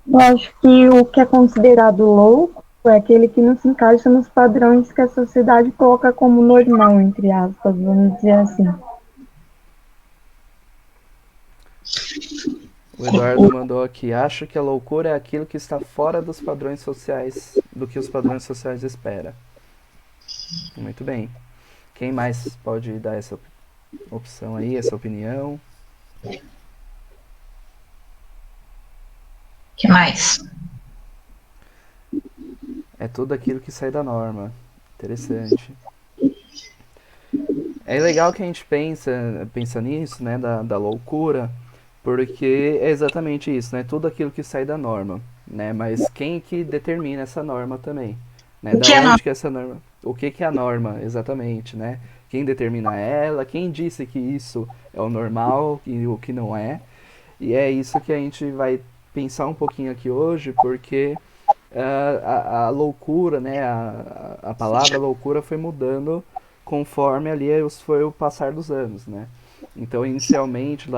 Eu acho que o que é considerado louco é aquele que não se encaixa nos padrões que a sociedade coloca como normal, entre aspas, vamos dizer assim. O Eduardo mandou aqui: acho que a loucura é aquilo que está fora dos padrões sociais, do que os padrões sociais esperam. Muito bem. Quem mais pode dar essa opção aí, essa opinião? Que mais? É tudo aquilo que sai da norma. Interessante. É legal que a gente pensa nisso, né, da loucura, porque é exatamente isso, né, tudo aquilo que sai da norma, né, mas quem que determina essa norma também, né, O da que é onde que é essa norma, o que é a norma, exatamente, né, quem determina ela, quem disse que isso é o normal e o que não é, e é isso que a gente vai pensar um pouquinho aqui hoje, porque a loucura, né, a palavra loucura foi mudando conforme ali foi o passar dos anos, né? Então, inicialmente,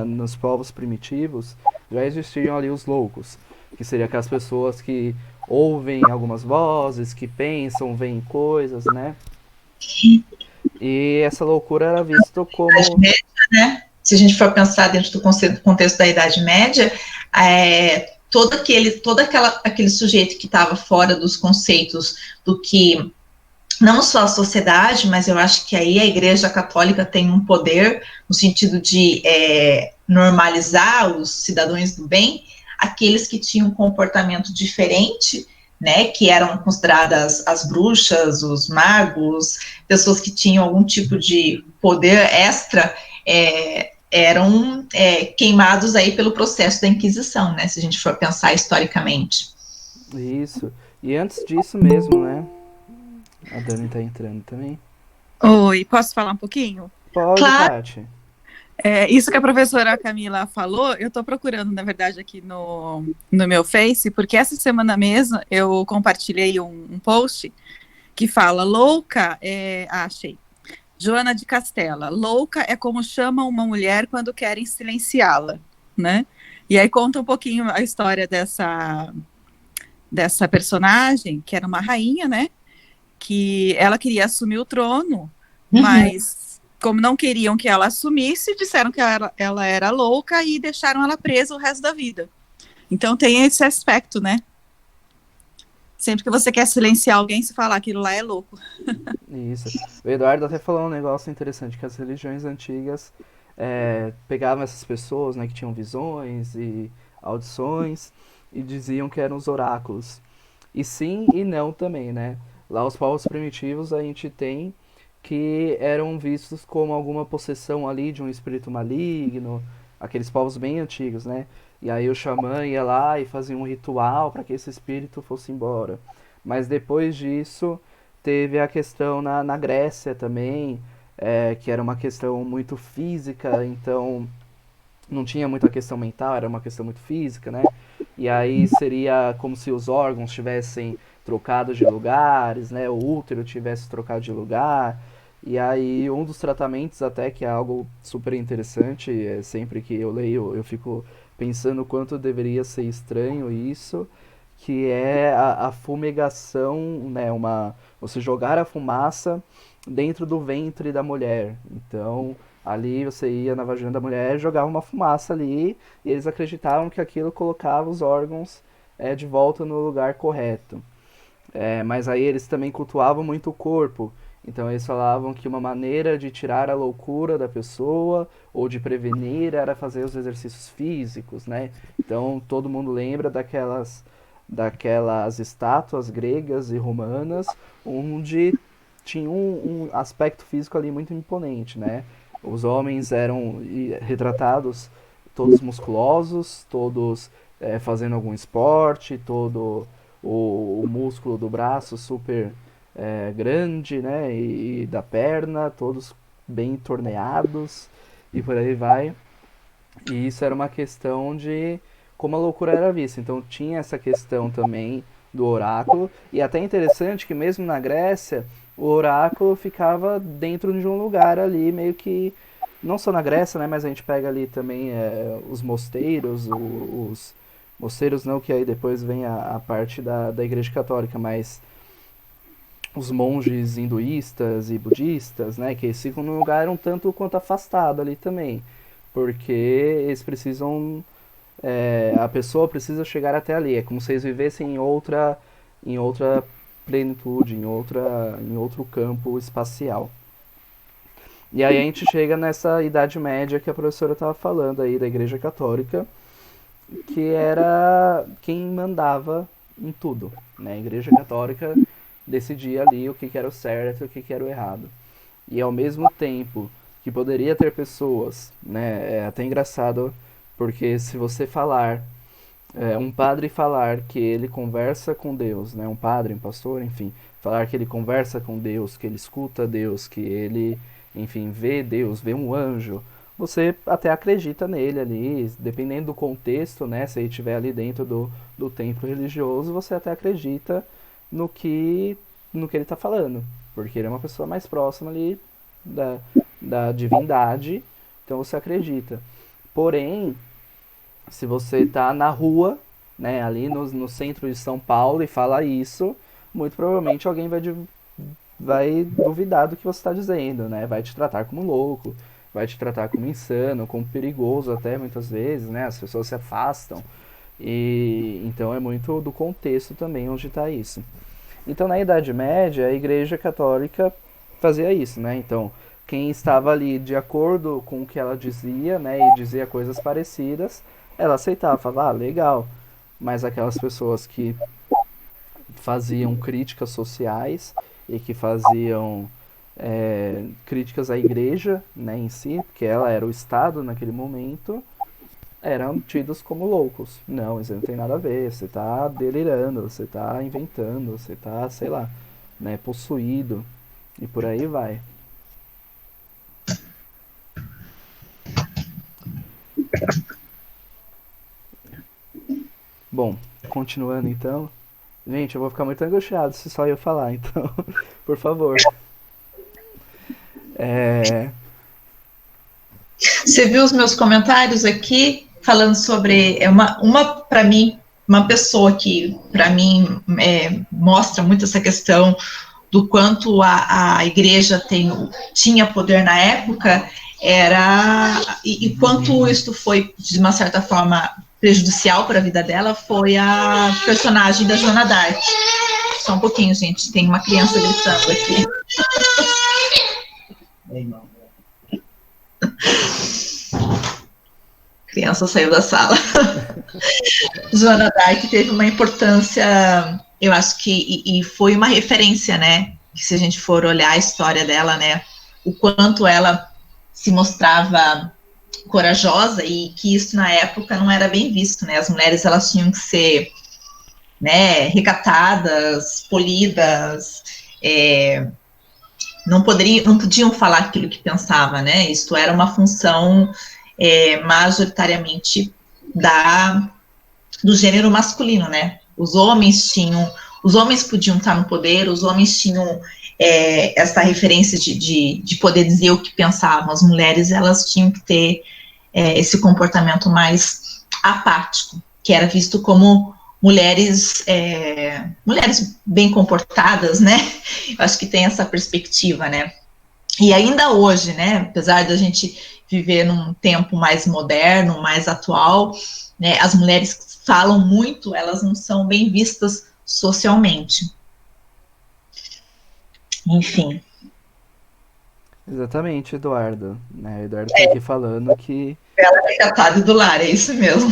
nos povos primitivos, já existiam ali os loucos, que seriam aquelas pessoas que ouvem algumas vozes, que pensam, veem coisas, né? E essa loucura era vista Idade como... Média, né? Se a gente for pensar dentro do contexto da Idade Média, aquele sujeito que estava fora dos conceitos do que não só a sociedade, mas eu acho que aí a Igreja Católica tem um poder no sentido de normalizar os cidadãos do bem, aqueles que tinham um comportamento diferente, né, que eram consideradas as bruxas, os magos, pessoas que tinham algum tipo de poder extra, eram queimados aí pelo processo da Inquisição, né, se a gente for pensar historicamente. Isso. E antes disso mesmo, né? A Dani tá entrando também. Oi, posso falar um pouquinho? Pode, Claro. Tati. Isso que a professora Camila falou, eu estou procurando, na verdade, aqui no meu Face, porque essa semana mesmo eu compartilhei um post que fala louca, achei, Joana de Castela, louca é como chamam uma mulher quando querem silenciá-la, né? E aí conta um pouquinho a história dessa personagem, que era uma rainha, né? Que ela queria assumir o trono, Uhum. mas como não queriam que ela assumisse, disseram que ela era louca e deixaram ela presa o resto da vida. Então tem esse aspecto, né? Sempre que você quer silenciar alguém, se falar aquilo lá é louco. Isso. O Eduardo até falou um negócio interessante, que as religiões antigas pegavam essas pessoas, né, que tinham visões e audições e diziam que eram os oráculos. E sim e não também, né? Lá os povos primitivos a gente tem que eram vistos como alguma possessão ali de um espírito maligno, aqueles povos bem antigos, né? E aí o xamã ia lá e fazia um ritual para que esse espírito fosse embora. Mas depois disso teve a questão na Grécia também, que era uma questão muito física, então não tinha muita questão mental, era uma questão muito física, né? E aí seria como se os órgãos tivessem trocado de lugares, né? O útero tivesse trocado de lugar. E aí um dos tratamentos até que é algo super interessante, sempre que eu leio eu fico pensando o quanto deveria ser estranho isso, que é a fumigação, né? Você jogar a fumaça dentro do ventre da mulher. Então, ali você ia na vagina da mulher, jogava uma fumaça ali, e eles acreditavam que aquilo colocava os órgãos de volta no lugar correto. Mas aí eles também cultuavam muito o corpo. Então eles falavam que uma maneira de tirar a loucura da pessoa ou de prevenir era fazer os exercícios físicos, né? Então todo mundo lembra daquelas estátuas gregas e romanas onde tinha um aspecto físico ali muito imponente, né? Os homens eram retratados todos musculosos, todos fazendo algum esporte, todo o músculo do braço super grande, né? E da perna, todos bem torneados e por aí vai. E isso era uma questão de como a loucura era vista. Então tinha essa questão também do oráculo. E até interessante que mesmo na Grécia, o oráculo ficava dentro de um lugar ali, meio que. Não só na Grécia, né? Mas a gente pega ali também os mosteiros, Mosteiros não, que aí depois vem a parte da Igreja Católica, mas os monges hinduístas e budistas, né, que eles ficam num lugar um tanto quanto afastado ali também, porque eles precisam, a pessoa precisa chegar até ali, é como se eles vivessem em outra plenitude, em outro campo espacial. E aí a gente chega nessa Idade Média que a professora estava falando aí da Igreja Católica, que era quem mandava em tudo, né? A Igreja Católica decidia ali o que era o certo e o que era o errado. E ao mesmo tempo que poderia ter pessoas, né? É até engraçado, porque se você falar, um padre falar que ele conversa com Deus, né? Um padre, um pastor, enfim, falar que ele conversa com Deus, que ele escuta Deus, que ele, enfim, vê Deus, vê um anjo, você até acredita nele ali, dependendo do contexto, né? Se ele estiver ali dentro do templo religioso, você até acredita no que, no que ele está falando, porque ele é uma pessoa mais próxima ali da, da divindade, então você acredita. Porém, se você está na rua, né, ali no centro de São Paulo e fala isso, muito provavelmente alguém vai duvidar do que você está dizendo, né? Vai te tratar como louco, vai te tratar como insano, como perigoso até muitas vezes, né? As pessoas se afastam. E então é muito do contexto também onde está isso. Então na Idade Média a Igreja Católica fazia isso, né? Então quem estava ali de acordo com o que ela dizia, né, e dizia coisas parecidas, ela aceitava, falava, ah, legal. Mas aquelas pessoas que faziam críticas sociais e que faziam críticas à igreja, né, em si, porque ela era o Estado naquele momento, eram tidos como loucos. Não, isso não tem nada a ver, você está delirando, você está inventando, você está, sei lá, né, possuído, e por aí vai. Bom, continuando então. Gente, eu vou ficar muito angustiado se só eu falar, então, por favor. Você viu os meus comentários aqui falando sobre uma para mim, uma pessoa que para mim mostra muito essa questão do quanto a igreja tinha poder na época, e quanto isso foi, de uma certa forma, prejudicial para a vida dela, foi a personagem da Joana d'Arc. Só um pouquinho, gente, tem uma criança gritando aqui. A criança saiu da sala. Joana d'Arc teve uma importância, eu acho que, e foi uma referência, né? Que se a gente for olhar a história dela, né? O quanto ela se mostrava corajosa, e que isso na época não era bem visto, né? As mulheres, elas tinham que ser, né, recatadas, polidas, não podiam falar aquilo que pensava, né? Isto era uma função majoritariamente do gênero masculino, né? Os homens podiam estar no poder, os homens tinham essa referência de poder dizer o que pensavam. As mulheres, elas tinham que ter esse comportamento mais apático, que era visto como mulheres bem comportadas, né? Eu acho que tem essa perspectiva, né? E ainda hoje, né, apesar da gente viver num tempo mais moderno, mais atual, né, as mulheres falam muito, elas não são bem vistas socialmente. Enfim. Exatamente, Eduardo. Né? Eduardo tá aqui falando que... Ela é recatada do lar, é isso mesmo.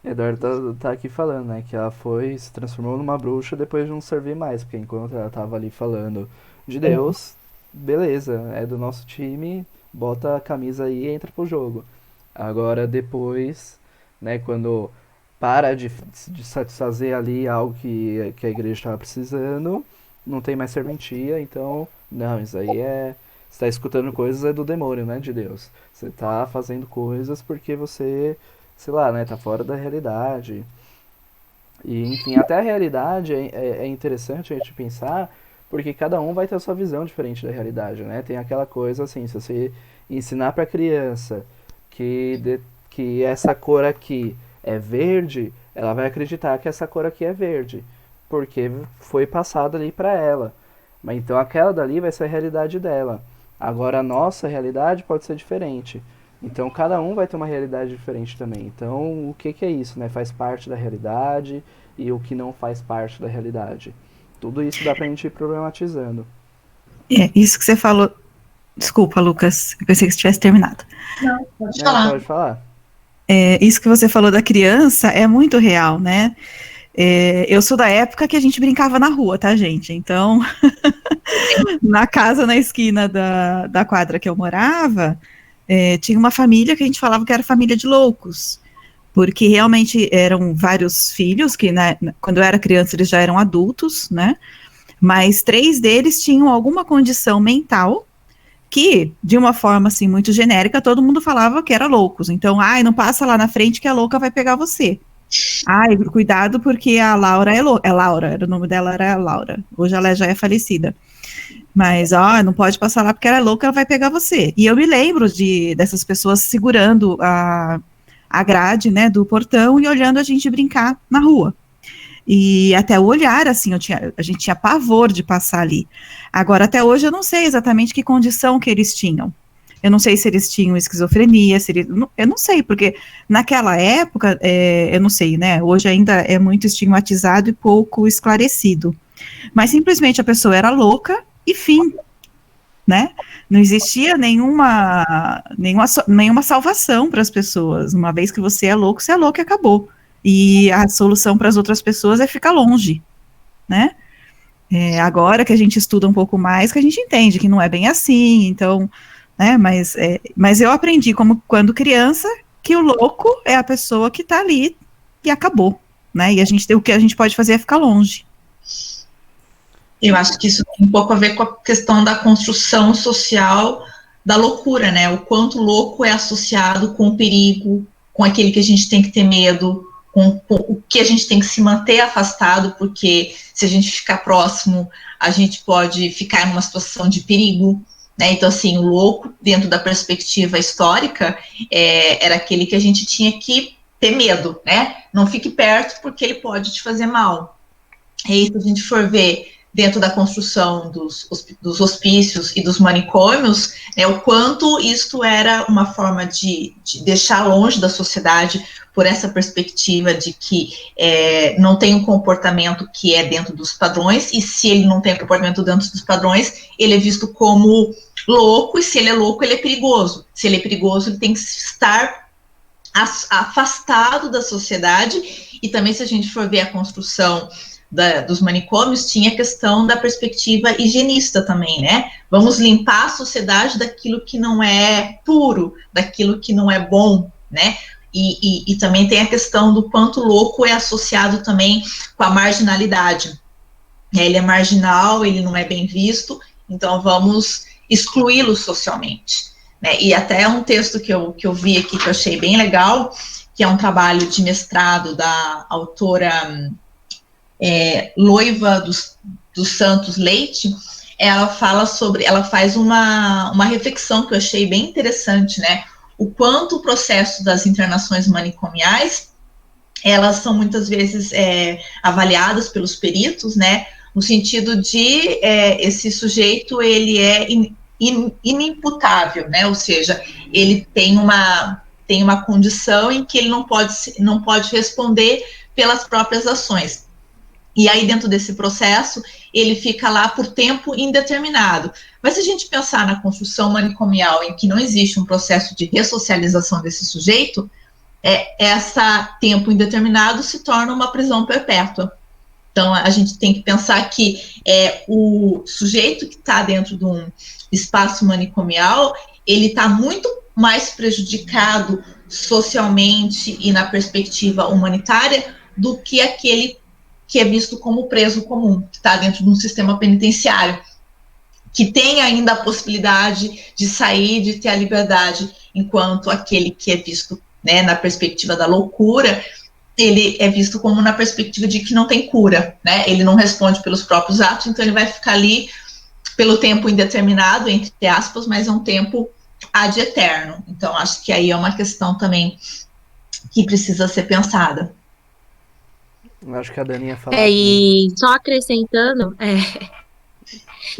Eduardo tá aqui falando, né, que ela se transformou numa bruxa depois de não servir mais, porque enquanto ela tava ali falando de Deus, beleza, é do nosso time, bota a camisa aí e entra pro jogo. Agora depois, né, quando para de satisfazer ali algo que a igreja estava precisando, não tem mais serventia, então, não, isso aí você tá escutando coisas do demônio, né, de Deus. Você tá fazendo coisas porque você, sei lá, né, tá fora da realidade. E, enfim, até a realidade é interessante a gente pensar, porque cada um vai ter a sua visão diferente da realidade, né? Tem aquela coisa assim, se você ensinar pra criança que essa cor aqui é verde, ela vai acreditar que essa cor aqui é verde, porque foi passado ali para ela. Mas então aquela dali vai ser a realidade dela. Agora a nossa realidade pode ser diferente. Então cada um vai ter uma realidade diferente também. Então o que que é isso, né? Faz parte da realidade e o que não faz parte da realidade. Tudo isso dá pra gente ir problematizando. Isso que você falou. Desculpa, Lucas, eu pensei que você tivesse terminado. Não, pode Né? falar. Pode falar. Isso que você falou da criança é muito real, né? Eu sou da época que a gente brincava na rua, tá, gente? Então, na casa na esquina da quadra que eu morava, tinha uma família que a gente falava que era família de loucos, porque realmente eram vários filhos, que quando eu era criança eles já eram adultos, né? Mas 3 deles tinham alguma condição mental que, de uma forma assim muito genérica, todo mundo falava que era loucos. Então, não passa lá na frente que a louca vai pegar você. Cuidado porque a Laura é louca. É Laura, o nome dela era Laura. Hoje ela já é falecida. Mas, não pode passar lá porque ela é louca, ela vai pegar você. E eu me lembro dessas pessoas segurando a grade, né, do portão e olhando a gente brincar na rua. E até o olhar, assim, a gente tinha pavor de passar ali. Agora, até hoje, eu não sei exatamente que condição que eles tinham. Eu não sei se eles tinham esquizofrenia, eu não sei, porque naquela época, eu não sei, né, hoje ainda é muito estigmatizado e pouco esclarecido. Mas simplesmente a pessoa era louca e fim, né? Não existia nenhuma salvação para as pessoas. Uma vez que você é louco e acabou. E a solução para as outras pessoas é ficar longe, né? Agora que a gente estuda um pouco mais, que a gente entende que não é bem assim, então, né? Mas eu aprendi, quando criança, que o louco é a pessoa que está ali e acabou, né? E o que a gente pode fazer é ficar longe. Eu acho que isso tem um pouco a ver com a questão da construção social da loucura, né? O quanto louco é associado com o perigo, com aquele que a gente tem que ter medo, com o que a gente tem que se manter afastado, porque se a gente ficar próximo, a gente pode ficar numa situação de perigo, né? Então, assim, o louco, dentro da perspectiva histórica, era aquele que a gente tinha que ter medo, né? Não fique perto porque ele pode te fazer mal. E se a gente for ver dentro da construção dos hospícios e dos manicômios, né, o quanto isto era uma forma de deixar longe da sociedade, por essa perspectiva de que não tem um comportamento que é dentro dos padrões, e se ele não tem um comportamento dentro dos padrões, ele é visto como louco, e se ele é louco, ele é perigoso. Se ele é perigoso, ele tem que estar afastado da sociedade. E também, se a gente for ver a construção dos manicômios, tinha a questão da perspectiva higienista também, né? Vamos limpar a sociedade daquilo que não é puro, daquilo que não é bom, né? E também tem a questão do quanto louco é associado também com a marginalidade. Ele é marginal, ele não é bem visto, então vamos excluí-lo socialmente, né? E até um texto que eu vi aqui, que eu achei bem legal, que é um trabalho de mestrado da autora Loiva dos Santos Leite. Ela faz uma reflexão que eu achei bem interessante, né? O quanto o processo das internações manicomiais, elas são muitas vezes avaliadas pelos peritos, né? No sentido de esse sujeito, ele é inimputável, né? Ou seja, ele tem uma condição em que ele não pode responder pelas próprias ações. E aí, dentro desse processo, ele fica lá por tempo indeterminado. Mas se a gente pensar na construção manicomial, em que não existe um processo de ressocialização desse sujeito, esse tempo indeterminado se torna uma prisão perpétua. Então, a gente tem que pensar que o sujeito que está dentro de um espaço manicomial, ele está muito mais prejudicado socialmente e na perspectiva humanitária do que aquele que é visto como preso comum, que está dentro de um sistema penitenciário, que tem ainda a possibilidade de sair, de ter a liberdade, enquanto aquele que é visto, né, na perspectiva da loucura, ele é visto como na perspectiva de que não tem cura, né? Ele não responde pelos próprios atos, então ele vai ficar ali pelo tempo indeterminado, entre aspas, mas é um tempo ad eterno. Então, acho que aí é uma questão também que precisa ser pensada. Eu acho que a Dani ia falar também. E só acrescentando,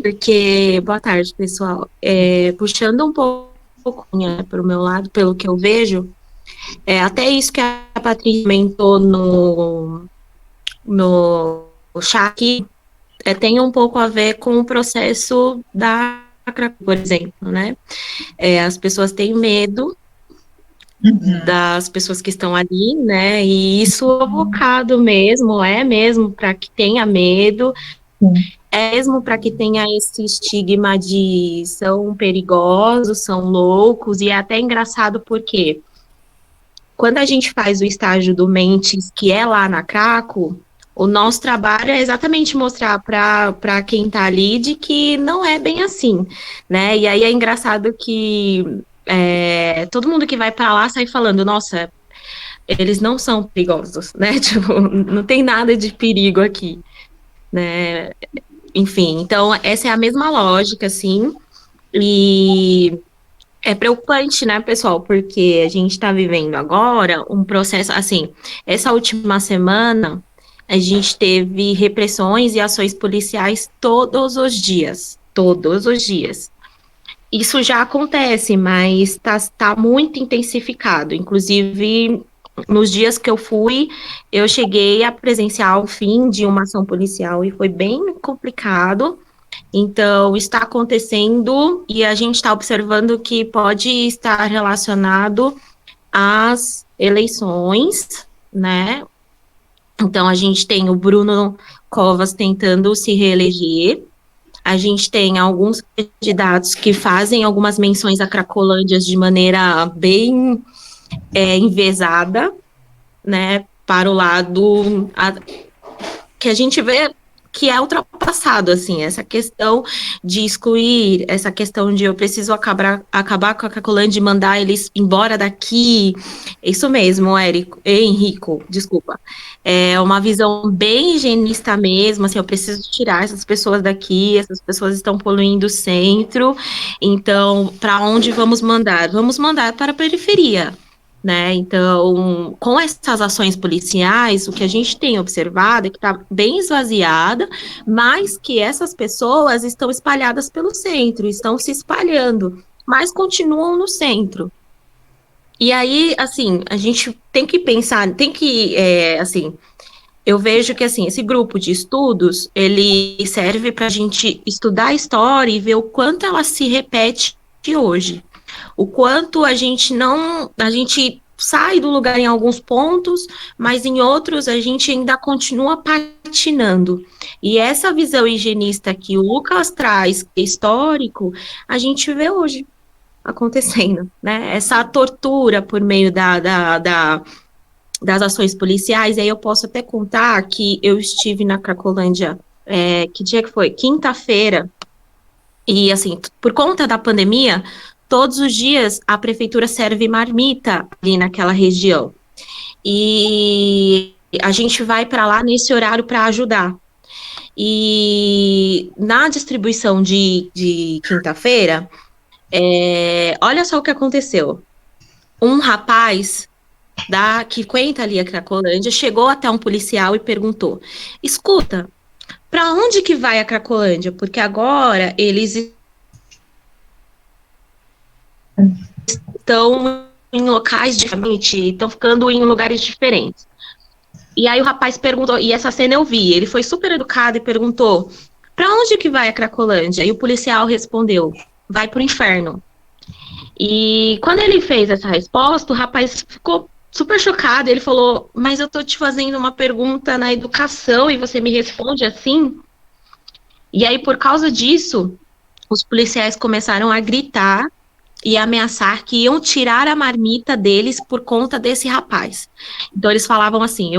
porque, boa tarde, pessoal, puxando um pouco para o meu lado, pelo que eu vejo, até isso que a Patrícia comentou no chat aqui, tem um pouco a ver com o processo da Cracolândia, por exemplo, né? As pessoas têm medo das pessoas que estão ali, né? E isso é provocado mesmo, para que tenha medo, mesmo para que tenha esse estigma de são perigosos, são loucos, e é até engraçado porque quando a gente faz o estágio do Mentes, que é lá na Craco, o nosso trabalho é exatamente mostrar para quem está ali de que não é bem assim, né? E aí é engraçado que todo mundo que vai para lá sai falando, nossa, eles não são perigosos, né? Tipo, não tem nada de perigo aqui, né? Enfim, então essa é a mesma lógica, assim, e é preocupante, né, pessoal, porque a gente está vivendo agora um processo, assim, essa última semana a gente teve repressões e ações policiais todos os dias, todos os dias. Isso já acontece, mas tá muito intensificado. Inclusive, nos dias que eu fui, eu cheguei a presenciar o fim de uma ação policial e foi bem complicado. Então, está acontecendo e a gente está observando que pode estar relacionado às eleições, né? Então, a gente tem o Bruno Covas tentando se reeleger. A gente tem alguns candidatos que fazem algumas menções a Cracolândia de maneira bem enviesada, né, para o lado que a gente vê que é ultrapassado, assim, essa questão de excluir, essa questão de eu preciso acabar com a Cracolândia e mandar eles embora daqui, isso mesmo, Henrico, desculpa, é uma visão bem higienista mesmo, assim, eu preciso tirar essas pessoas daqui, essas pessoas estão poluindo o centro, então, para onde vamos mandar? Vamos mandar para a periferia, né? Então, com essas ações policiais, o que a gente tem observado é que está bem esvaziada, mas que essas pessoas estão espalhadas pelo centro, estão se espalhando, mas continuam no centro. E aí, assim, a gente tem que pensar, assim, eu vejo que, assim, esse grupo de estudos, ele serve para a gente estudar a história e ver o quanto ela se repete hoje. O quanto a gente sai do lugar em alguns pontos, mas em outros a gente ainda continua patinando. E essa visão higienista que o Lucas traz, que é histórico, a gente vê hoje acontecendo, né? Essa tortura por meio das ações policiais. E aí eu posso até contar que eu estive na Cracolândia, que dia que foi? Quinta-feira. E, assim, por conta da pandemia, todos os dias a prefeitura serve marmita ali naquela região. E a gente vai para lá nesse horário para ajudar. E na distribuição de quinta-feira, olha só o que aconteceu. Um rapaz que frequenta ali a Cracolândia chegou até um policial e perguntou: escuta, para onde que vai a Cracolândia? Porque agora eles estão em locais diferentes, estão ficando em lugares diferentes. E aí o rapaz perguntou, e essa cena eu vi, ele foi super educado e perguntou: para onde que vai a Cracolândia? E o policial respondeu: vai pro inferno. E quando ele fez essa resposta, o rapaz ficou super chocado, ele falou: mas eu tô te fazendo uma pergunta na educação e você me responde assim? E aí, por causa disso, os policiais começaram a gritar e ameaçar que iam tirar a marmita deles por conta desse rapaz. Então eles falavam assim: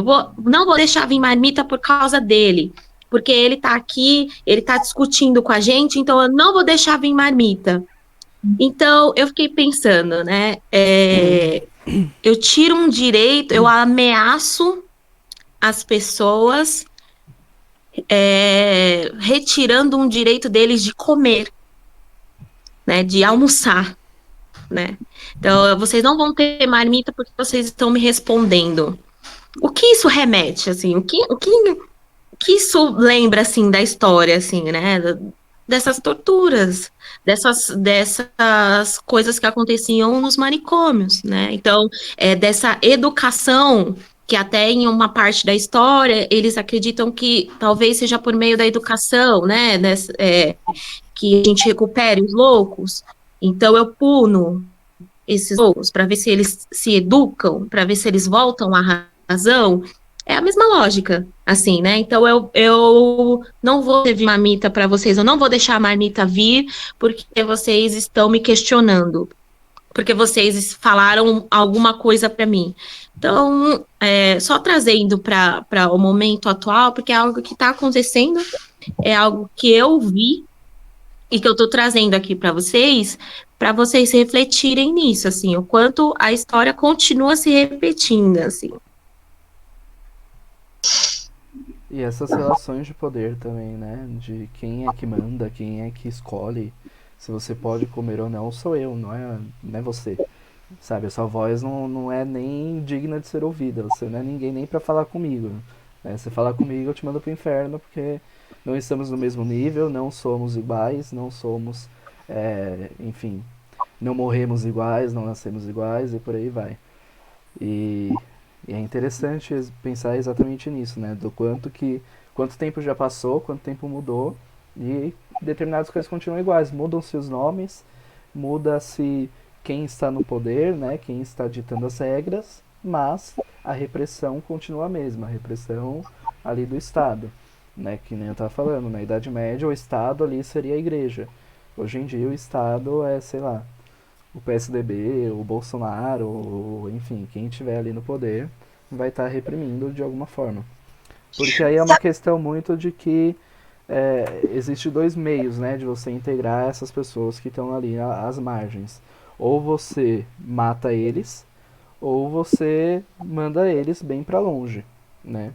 não vou deixar vir marmita por causa dele, porque ele tá aqui, ele tá discutindo com a gente, então eu não vou deixar vir marmita. Então eu fiquei pensando, né, eu tiro um direito, eu ameaço as pessoas, retirando um direito deles de comer, né, de almoçar, né? Então, vocês não vão ter marmita porque vocês estão me respondendo. O que isso remete, assim? O que isso lembra, assim, da história, assim, né? Dessas torturas, dessas coisas que aconteciam nos manicômios, né? Então, dessa educação que até em uma parte da história eles acreditam que talvez seja por meio da educação, né? Que a gente recupere os loucos. Então, eu puno esses loucos para ver se eles se educam, para ver se eles voltam à razão. É a mesma lógica, assim, né? Então eu não vou servir marmita para vocês, eu não vou deixar a marmita vir porque vocês estão me questionando, porque vocês falaram alguma coisa para mim. Então, só trazendo para o momento atual, porque é algo que está acontecendo, é algo que eu vi e que eu estou trazendo aqui para vocês refletirem nisso, assim, o quanto a história continua se repetindo, assim. E essas relações de poder também, né? De quem é que manda, quem é que escolhe se você pode comer ou não, sou eu, não é você. Sabe, a sua voz não é nem digna de ser ouvida, você não é ninguém nem pra falar comigo. Né? Se falar comigo, eu te mando pro inferno, porque não estamos no mesmo nível, não somos iguais, não somos, enfim, não morremos iguais, não nascemos iguais e por aí vai. E é interessante pensar exatamente nisso, né? Do quanto tempo já passou, quanto tempo mudou e determinadas coisas continuam iguais. Mudam-se os nomes, muda-se quem está no poder, né? Quem está ditando as regras, mas a repressão continua a mesma, a repressão ali do Estado, né? Que nem eu estava falando, na Idade Média o Estado ali seria a igreja. Hoje em dia o Estado é, sei lá, o PSDB, o Bolsonaro, enfim, quem estiver ali no poder vai estar reprimindo de alguma forma. Porque aí é uma questão muito de que existe dois meios, né, de você integrar essas pessoas que estão ali às margens. Ou você mata eles, ou você manda eles bem para longe, né?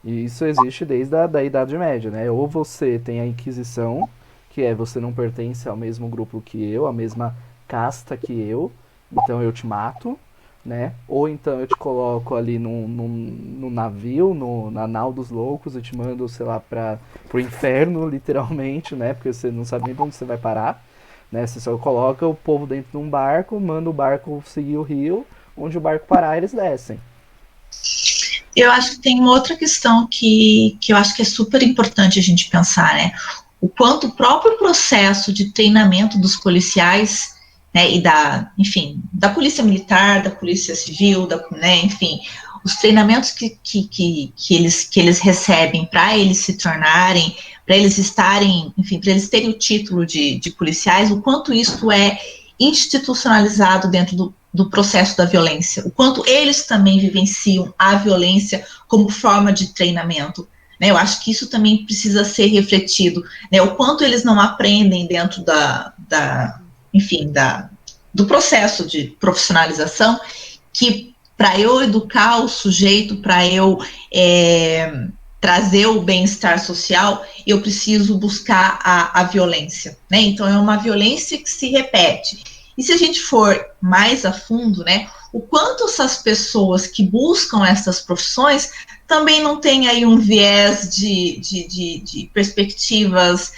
E isso existe desde a Idade Média, né? Ou você tem a Inquisição, que você não pertence ao mesmo grupo que eu, a mesma casta que eu, então eu te mato, né? Ou então eu te coloco ali no navio, na nau dos loucos e te mando, sei lá, pro inferno, literalmente, né? Porque você não sabe nem pra onde você vai parar, né? Você só coloca o povo dentro de um barco, manda o barco seguir o rio, onde o barco parar, eles descem. Eu acho que tem uma outra questão que eu acho que é super importante a gente pensar, né? O quanto o próprio processo de treinamento dos policiais, né, e da polícia militar, da polícia civil, né, enfim, os treinamentos que eles recebem para eles se tornarem, para eles estarem, enfim, para eles terem o título de policiais, o quanto isso é institucionalizado dentro do processo da violência, o quanto eles também vivenciam a violência como forma de treinamento. Né, eu acho que isso também precisa ser refletido, né, o quanto eles não aprendem dentro do processo de profissionalização, que para eu educar o sujeito, para eu trazer o bem-estar social, eu preciso buscar a violência, né? Então é uma violência que se repete. E se a gente for mais a fundo, né, o quanto essas pessoas que buscam essas profissões também não têm aí um viés de perspectivas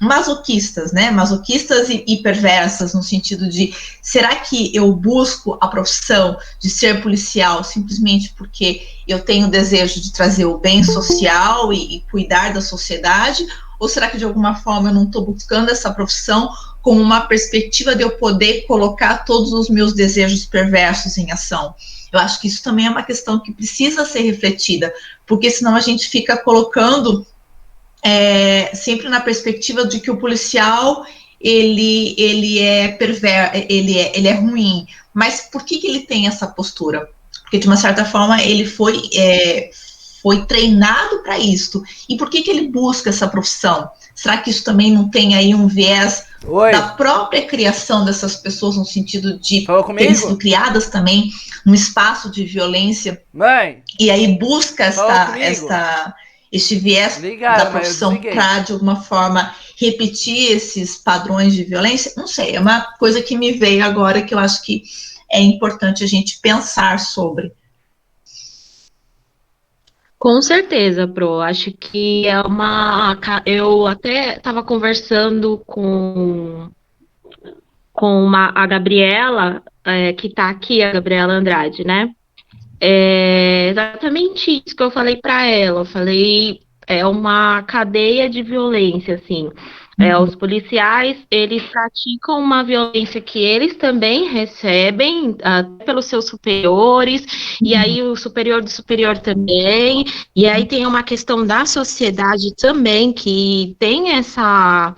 masoquistas, né? Masoquistas e perversas, no sentido de, será que eu busco a profissão de ser policial simplesmente porque eu tenho o desejo de trazer o bem social e cuidar da sociedade? Ou será que de alguma forma eu não estou buscando essa profissão com uma perspectiva de eu poder colocar todos os meus desejos perversos em ação? Eu acho que isso também é uma questão que precisa ser refletida, porque senão a gente fica colocando sempre na perspectiva de que o policial ele é perverso, ele é ruim. Mas por que ele tem essa postura? Porque de uma certa forma ele foi treinado para isso. E por que ele busca essa profissão? Será que isso também não tem aí um viés da própria criação dessas pessoas, no sentido de terem sido criadas também num espaço de violência? Mãe! E aí busca este viés da Ligaram, mas eu profissão desliguei. para, de alguma forma, repetir esses padrões de violência? Não sei, é uma coisa que me veio agora que eu acho que é importante a gente pensar sobre. Com certeza, Pro. Acho que é uma. Eu até estava conversando a Gabriela, que está aqui, a Gabriela Andrade, né? É exatamente isso que eu falei para ela. Eu falei, é uma cadeia de violência, assim. Os policiais, eles praticam uma violência que eles também recebem, até pelos seus superiores, e aí o superior do superior também, e aí tem uma questão da sociedade também, que tem essa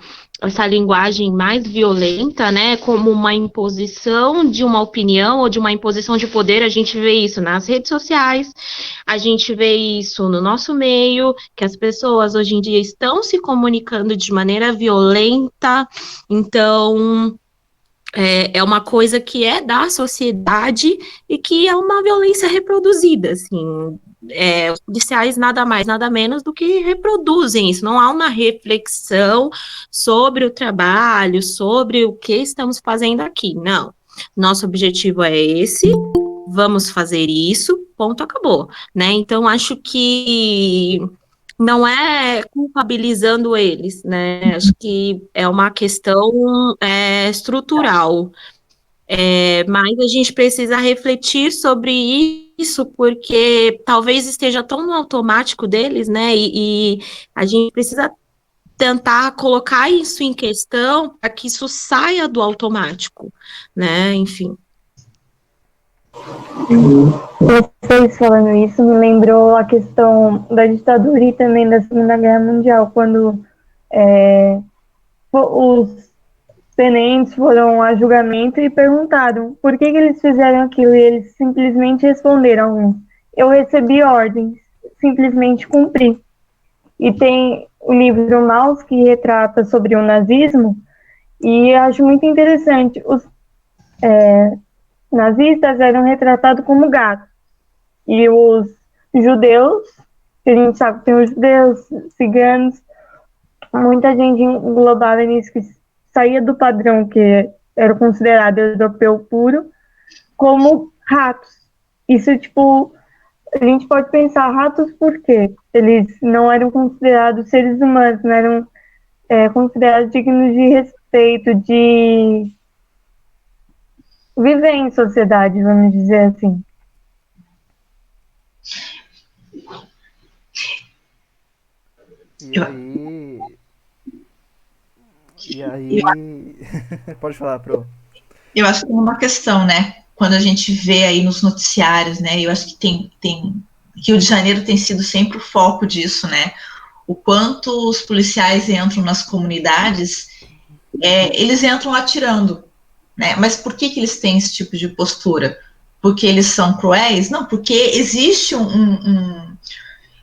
linguagem mais violenta, né, como uma imposição de uma opinião ou de uma imposição de poder. A gente vê isso nas redes sociais, a gente vê isso no nosso meio, que as pessoas hoje em dia estão se comunicando de maneira violenta, então é uma coisa que é da sociedade e que é uma violência reproduzida, assim. Os policiais nada mais, nada menos do que reproduzem isso. Não há uma reflexão sobre o trabalho, sobre o que estamos fazendo aqui. Não. Nosso objetivo é esse, vamos fazer isso, ponto, acabou, né? Então, acho que não é culpabilizando eles, né? Acho que é uma questão estrutural. Mas a gente precisa refletir sobre isso, porque talvez esteja tão no automático deles, né? E a gente precisa tentar colocar isso em questão para que isso saia do automático, né? Enfim. Vocês falando isso me lembrou a questão da ditadura e também da Segunda Guerra Mundial, quando os tenentes foram a julgamento e perguntaram por que eles fizeram aquilo, e eles simplesmente responderam: eu recebi ordens, simplesmente cumpri. E tem o livro Maus, que retrata sobre o nazismo, e acho muito interessante. Os nazistas eram retratados como gatos, e os judeus, que a gente sabe que tem os judeus, ciganos, muita gente englobava nisso, que saía do padrão que era considerado europeu puro, como ratos. Isso, tipo, a gente pode pensar, ratos por quê? Eles não eram considerados seres humanos, não eram considerados dignos de respeito, de viver em sociedade, vamos dizer assim. E aí. E aí. Pode falar, Pro. Eu acho que é uma questão, né? Quando a gente vê aí nos noticiários, né? Eu acho que tem Rio de Janeiro tem sido sempre o foco disso, né? O quanto os policiais entram nas comunidades, eles entram atirando, né? Mas por que eles têm esse tipo de postura? Porque eles são cruéis? Não, porque existe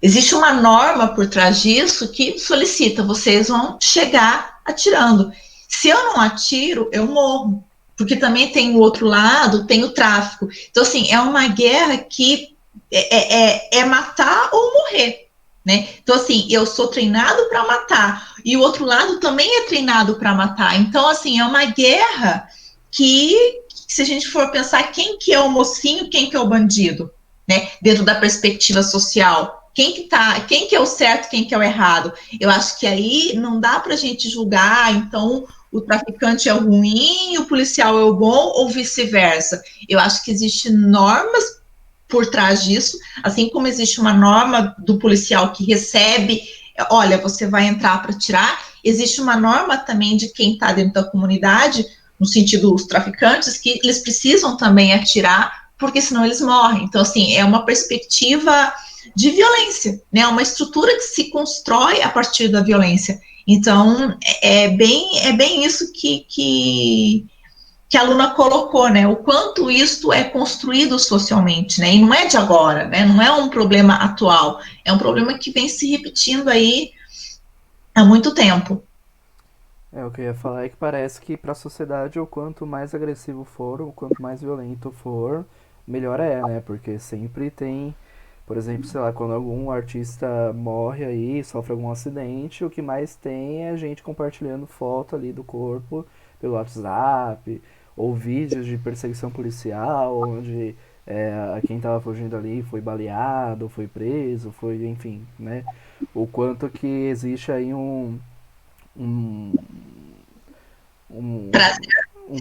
existe uma norma por trás disso que solicita, vocês vão chegar atirando. Se eu não atiro, eu morro. Porque também tem o outro lado, tem o tráfico. Então, assim, é uma guerra que é matar ou morrer. Né? Então, assim, eu sou treinado para matar, e o outro lado também é treinado para matar. Então, assim, é uma guerra que, se a gente for pensar quem que é o mocinho, quem que é o bandido, né? Dentro da perspectiva social, quem que é o certo, quem que é o errado. Eu acho que aí não dá para a gente julgar, então o traficante é o ruim, o policial é o bom, ou vice-versa. Eu acho que existem normas por trás disso, assim como existe uma norma do policial que recebe, olha, você vai entrar para tirar, existe uma norma também de quem está dentro da comunidade, no sentido dos traficantes, que eles precisam também atirar, porque senão eles morrem. Então, assim, é uma perspectiva de violência, né? Uma estrutura que se constrói a partir da violência. Então, é bem isso que a Luna colocou, né? O quanto isto é construído socialmente, né? E não é de agora, né? Não é um problema atual, é um problema que vem se repetindo aí há muito tempo. O que eu ia falar é que parece que para a sociedade, o quanto mais agressivo for, o quanto mais violento for, melhor é, né? Porque sempre tem Por exemplo, sei lá, quando algum artista morre aí, sofre algum acidente, o que mais tem é gente compartilhando foto ali do corpo pelo WhatsApp, ou vídeos de perseguição policial, onde quem estava fugindo ali foi baleado, foi preso, foi, enfim, né? O quanto que existe aí um, um, um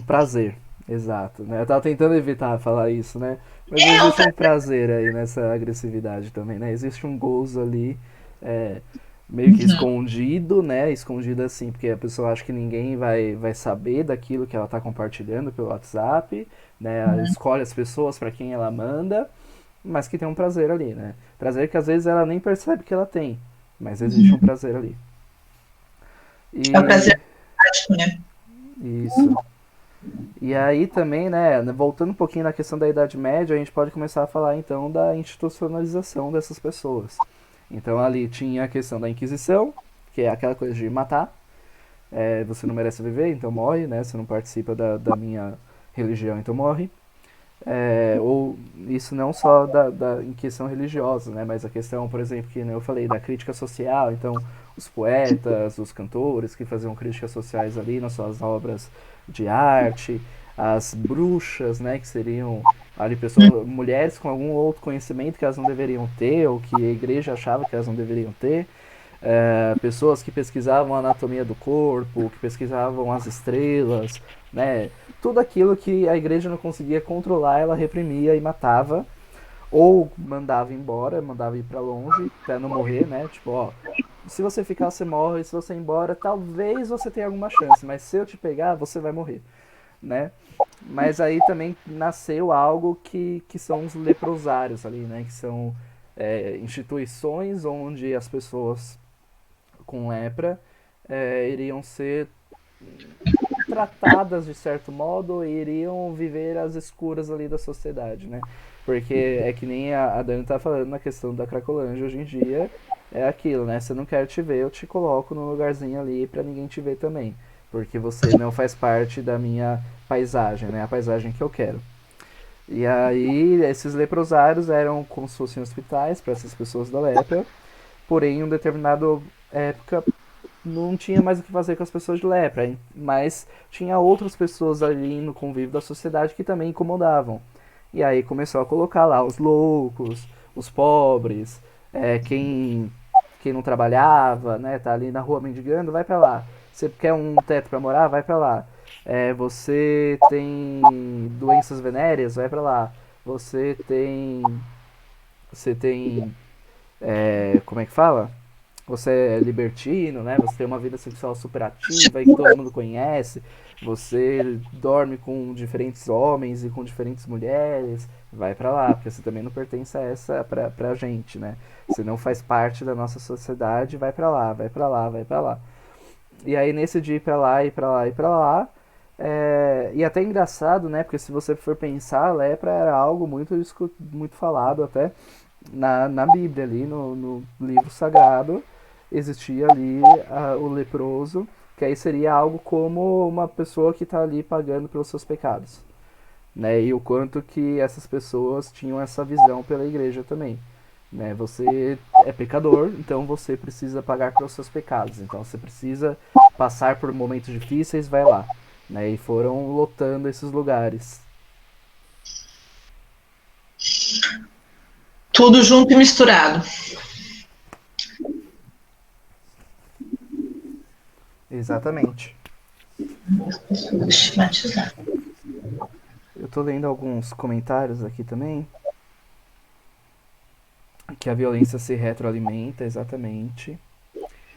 prazer, exato, né? Eu tava tentando evitar falar isso, né? Mas existe um prazer aí nessa agressividade também, né? Existe um gozo ali, é, meio que escondido, né? Escondido assim, porque a pessoa acha que ninguém vai saber daquilo que ela tá compartilhando pelo WhatsApp, né? Ela escolhe as pessoas para quem ela manda, mas que tem um prazer ali, né? Prazer que às vezes ela nem percebe que ela tem, mas existe um prazer ali. É o prazer E prático, né? isso. E aí também, né, voltando um pouquinho na questão da Idade Média, a gente pode começar a falar então da institucionalização dessas pessoas. Então ali tinha a questão da Inquisição, que é aquela coisa de matar, você não merece viver, então morre, né, você não participa da minha religião, então morre. Ou isso não só em questão religiosa, né, mas a questão, por exemplo, que eu falei, da crítica social, então os poetas, os cantores que faziam críticas sociais ali nas suas obras de arte, as bruxas, né, que seriam ali pessoas, mulheres com algum outro conhecimento que elas não deveriam ter, ou que a igreja achava que elas não deveriam ter, pessoas que pesquisavam a anatomia do corpo, que pesquisavam as estrelas, né, tudo aquilo que a igreja não conseguia controlar, ela reprimia e matava, ou mandava embora, mandava ir pra longe, pra não morrer, né, tipo, ó, se você ficar, você morre, se você ir embora, talvez você tenha alguma chance, mas se eu te pegar, você vai morrer, né? Mas aí também nasceu algo que são os leprosários ali, né? Que são instituições onde as pessoas com lepra iriam ser tratadas de certo modo e iriam viver às escuras ali da sociedade, né? Porque é que nem a Dani tá falando na questão da Cracolândia hoje em dia, é aquilo, né? Se eu não quero te ver, eu te coloco num lugarzinho ali pra ninguém te ver também. Porque você não faz parte da minha paisagem, né? A paisagem que eu quero. E aí, esses leprosários eram como se fossem hospitais para essas pessoas da lepra, porém, em uma determinada época, não tinha mais o que fazer com as pessoas de lepra, hein? Mas tinha outras pessoas ali no convívio da sociedade que também incomodavam. E aí começou a colocar lá os loucos, os pobres, quem não trabalhava, né, tá ali na rua mendigando, vai pra lá. Você quer um teto pra morar, vai pra lá. Você tem doenças venéreas, vai pra lá. Você tem, como é que fala? Você é libertino, né? Você tem uma vida sexual super ativa e que todo mundo conhece. Você dorme com diferentes homens e com diferentes mulheres. Vai pra lá, porque você também não pertence a essa pra gente, né? Você não faz parte da nossa sociedade, vai pra lá, vai pra lá, vai pra lá. E aí nesse de ir pra lá, ir pra lá, ir pra lá, e até engraçado, né? Porque se você for pensar, a lepra era algo muito falado até na Bíblia, ali no livro sagrado, existia ali o leproso, que aí seria algo como uma pessoa que está ali pagando pelos seus pecados, né? E o quanto que essas pessoas tinham essa visão pela igreja também, né? Você é pecador, então você precisa pagar pelos seus pecados, então você precisa passar por momentos difíceis, vai lá, né? E foram lotando esses lugares. Tudo junto e misturado. Exatamente. As pessoas estigmatizadas. Eu tô lendo alguns comentários aqui também. Que a violência se retroalimenta, exatamente.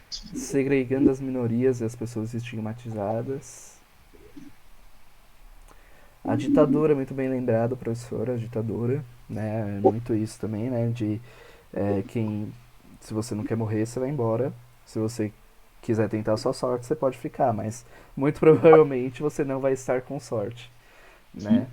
Segregando as minorias e as pessoas estigmatizadas. A ditadura, muito bem lembrado, professora, a ditadura, né? Muito isso também, né? De se você não quer morrer, você vai embora. Se você quiser tentar a sua sorte, você pode ficar, mas muito provavelmente você não vai estar com sorte, né?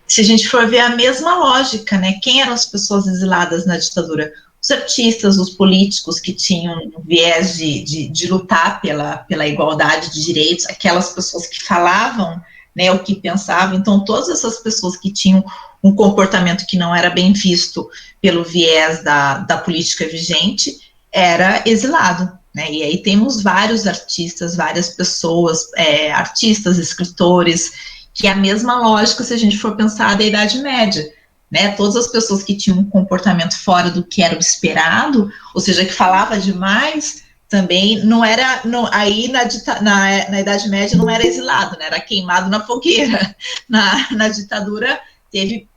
Se a gente for ver a mesma lógica, né? Quem eram as pessoas exiladas na ditadura? Os artistas, os políticos que tinham um viés de lutar pela igualdade de direitos, aquelas pessoas que falavam, né, o que pensavam. Então, todas essas pessoas que tinham um comportamento que não era bem visto pelo viés da política vigente, era exilado, né? E aí temos vários artistas, várias pessoas, artistas, escritores, que é a mesma lógica se a gente for pensar da Idade Média, né? Todas as pessoas que tinham um comportamento fora do que era o esperado, ou seja, que falava demais, também não era, aí na Idade Média não era exilado, né? Era queimado na fogueira. Na ditadura teve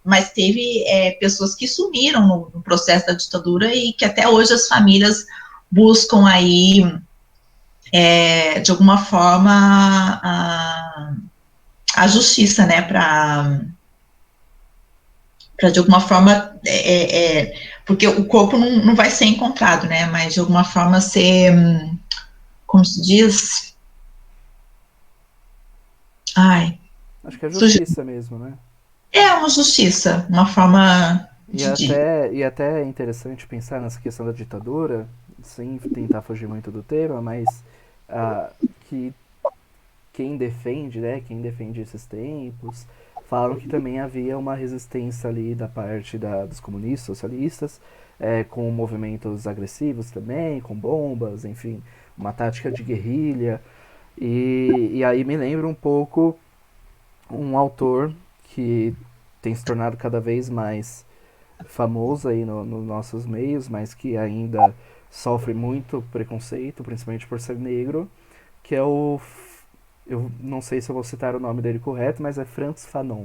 pessoas que sumiram no processo da ditadura e que até hoje as famílias buscam aí, de alguma forma, a justiça, né, para de alguma forma, porque o corpo não vai ser encontrado, né, mas de alguma forma ser, como se diz? Acho que é justiça mesmo, né? É uma justiça, uma forma e até é interessante pensar nessa questão da ditadura, sem tentar fugir muito do tema, mas que quem defende esses tempos, falam que também havia uma resistência ali da parte dos comunistas, socialistas, com movimentos agressivos também, com bombas, enfim, uma tática de guerrilha. E aí me lembra um pouco um autor que tem se tornado cada vez mais famoso aí nos nossos meios, mas que ainda sofre muito preconceito, principalmente por ser negro, que é eu não sei se eu vou citar o nome dele correto, mas é Frantz Fanon,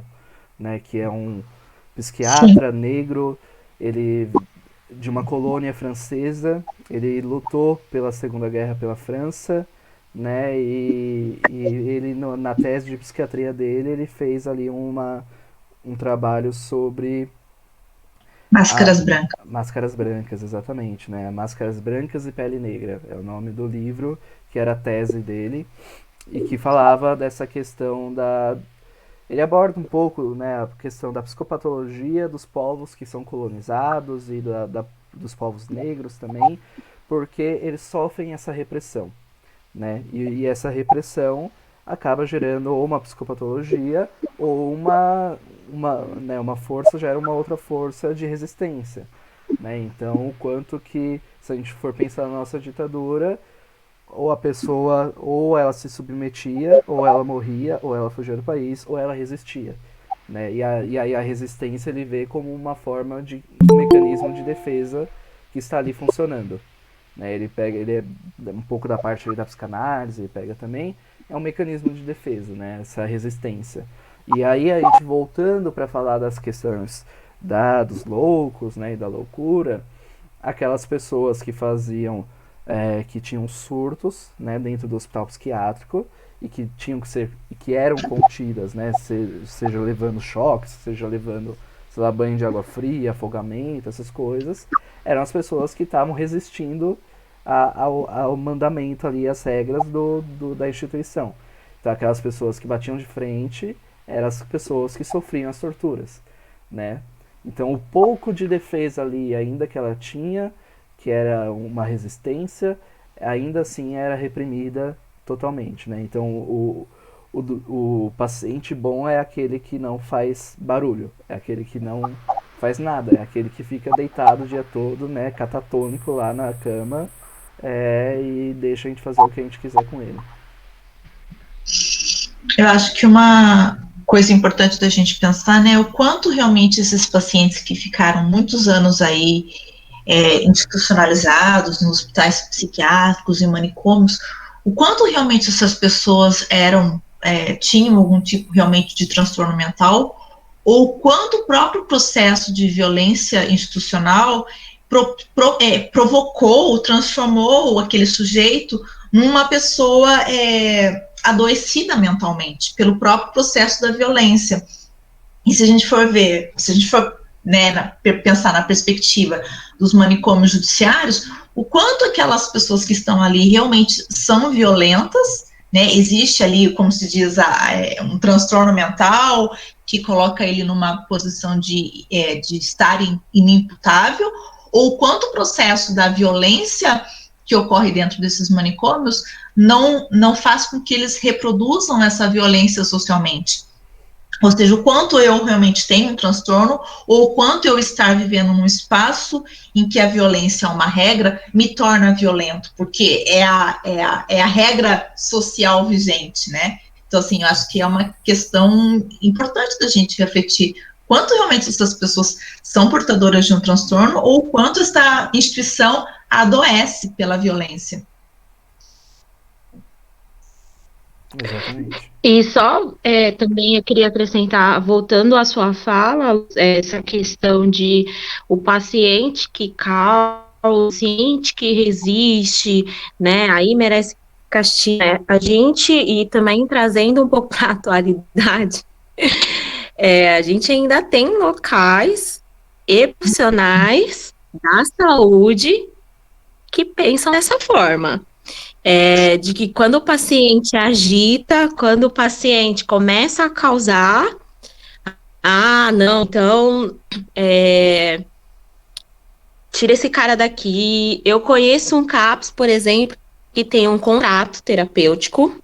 né, que é um psiquiatra negro, ele de uma colônia francesa, ele lutou pela Segunda Guerra pela França, né, e ele na tese de psiquiatria dele, ele fez ali um trabalho sobre Máscaras Brancas. Máscaras Brancas, exatamente, né, Máscaras Brancas e Pele Negra, é o nome do livro, que era a tese dele, e que falava dessa questão ele aborda um pouco, né, a questão da psicopatologia dos povos que são colonizados e dos povos negros também, porque eles sofrem essa repressão, né, e essa repressão acaba gerando ou uma psicopatologia ou uma força gera uma outra força de resistência, né, então o quanto que, se a gente for pensar na nossa ditadura, ou a pessoa, ou ela se submetia, ou ela morria, ou ela fugia do país, ou ela resistia, né? E aí a resistência ele vê como uma forma um mecanismo de defesa que está ali funcionando, né? Ele é um pouco da parte ali da psicanálise, ele pega também, é um mecanismo de defesa, né? Essa resistência. E aí a gente voltando para falar das questões dos loucos, né? E da loucura, aquelas pessoas que faziam que tinham surtos, né, dentro do hospital psiquiátrico e que eram contidas, né, seja levando choques, seja levando, sei lá, banho de água fria, afogamento, essas coisas, eram as pessoas que estavam resistindo ao mandamento ali, às regras da instituição. Então aquelas pessoas que batiam de frente eram as pessoas que sofriam as torturas, né. Então o pouco de defesa ali, ainda que ela tinha, que era uma resistência, ainda assim era reprimida totalmente, né? Então o paciente bom é aquele que não faz barulho, é aquele que não faz nada, é aquele que fica deitado o dia todo, né, catatônico lá na cama, e deixa a gente fazer o que a gente quiser com ele. Eu acho que uma coisa importante da gente pensar, né, o quanto realmente esses pacientes que ficaram muitos anos aí institucionalizados nos hospitais psiquiátricos e manicômios, o quanto realmente essas pessoas tinham algum tipo realmente de transtorno mental, ou quanto o próprio processo de violência institucional provocou, transformou aquele sujeito numa pessoa adoecida mentalmente, pelo próprio processo da violência. E se a gente for né, pensar na perspectiva dos manicômios judiciários, o quanto aquelas pessoas que estão ali realmente são violentas, né, existe ali, como se diz, um transtorno mental que coloca ele numa posição de estar inimputável, ou quanto o processo da violência que ocorre dentro desses manicômios não faz com que eles reproduzam essa violência socialmente. Ou seja, o quanto eu realmente tenho um transtorno, ou o quanto eu estar vivendo num espaço em que a violência é uma regra, me torna violento, porque é a regra social vigente, né? Então, assim, eu acho que é uma questão importante da gente refletir quanto realmente essas pessoas são portadoras de um transtorno, ou quanto esta instituição adoece pela violência. Exatamente. E só também eu queria acrescentar, voltando à sua fala, essa questão de o paciente que causa, o paciente que resiste, né, aí merece castigo, né? A gente, e também trazendo um pouco para a atualidade, a gente ainda tem locais e profissionais da saúde que pensam dessa forma. De que quando o paciente agita, quando o paciente começa a causar, não, então tira esse cara daqui. Eu conheço um CAPS, por exemplo, que tem um contrato terapêutico,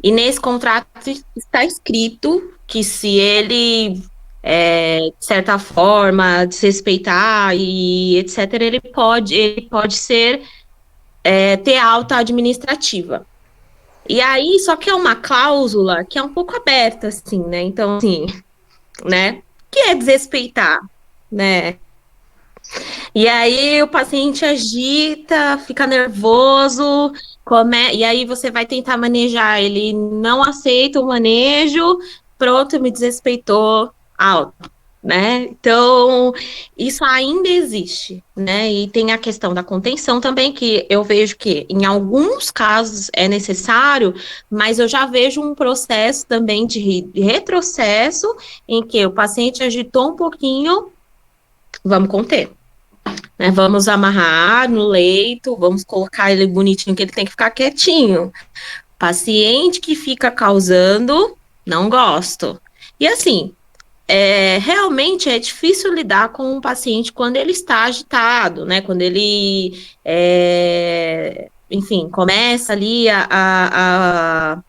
e nesse contrato está escrito que se ele, de certa forma, desrespeitar e etc., ele pode ser ter alta administrativa. E aí, só que é uma cláusula que é um pouco aberta, assim, né? Então, assim, né? Que é desrespeitar, né? E aí o paciente agita, fica nervoso, e aí você vai tentar manejar, ele não aceita o manejo, pronto, me desrespeitou, alto, né? Então, isso ainda existe, né? E tem a questão da contenção também, que eu vejo que em alguns casos é necessário, mas eu já vejo um processo também de retrocesso em que o paciente agitou um pouquinho, vamos conter. Né, vamos amarrar no leito, vamos colocar ele bonitinho, que ele tem que ficar quietinho. Paciente que fica causando, não gosto. E assim, realmente é difícil lidar com um paciente quando ele está agitado, né? Quando ele, enfim, começa ali a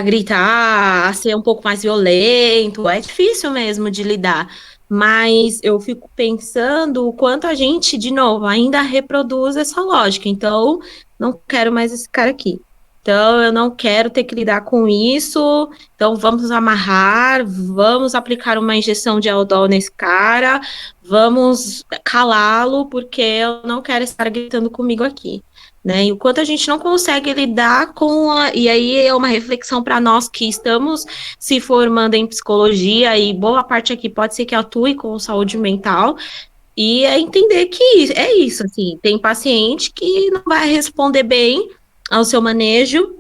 gritar, a ser um pouco mais violento. É difícil mesmo de lidar. Mas eu fico pensando o quanto a gente, de novo, ainda reproduz essa lógica. Então, não quero mais esse cara aqui. Então, eu não quero ter que lidar com isso. Então, vamos amarrar, vamos aplicar uma injeção de Aldol nesse cara, vamos calá-lo, porque eu não quero estar gritando comigo aqui. Né? E o quanto a gente não consegue lidar com e aí é uma reflexão para nós que estamos se formando em psicologia, e boa parte aqui pode ser que atue com saúde mental, e entender que é isso, assim, tem paciente que não vai responder bem ao seu manejo,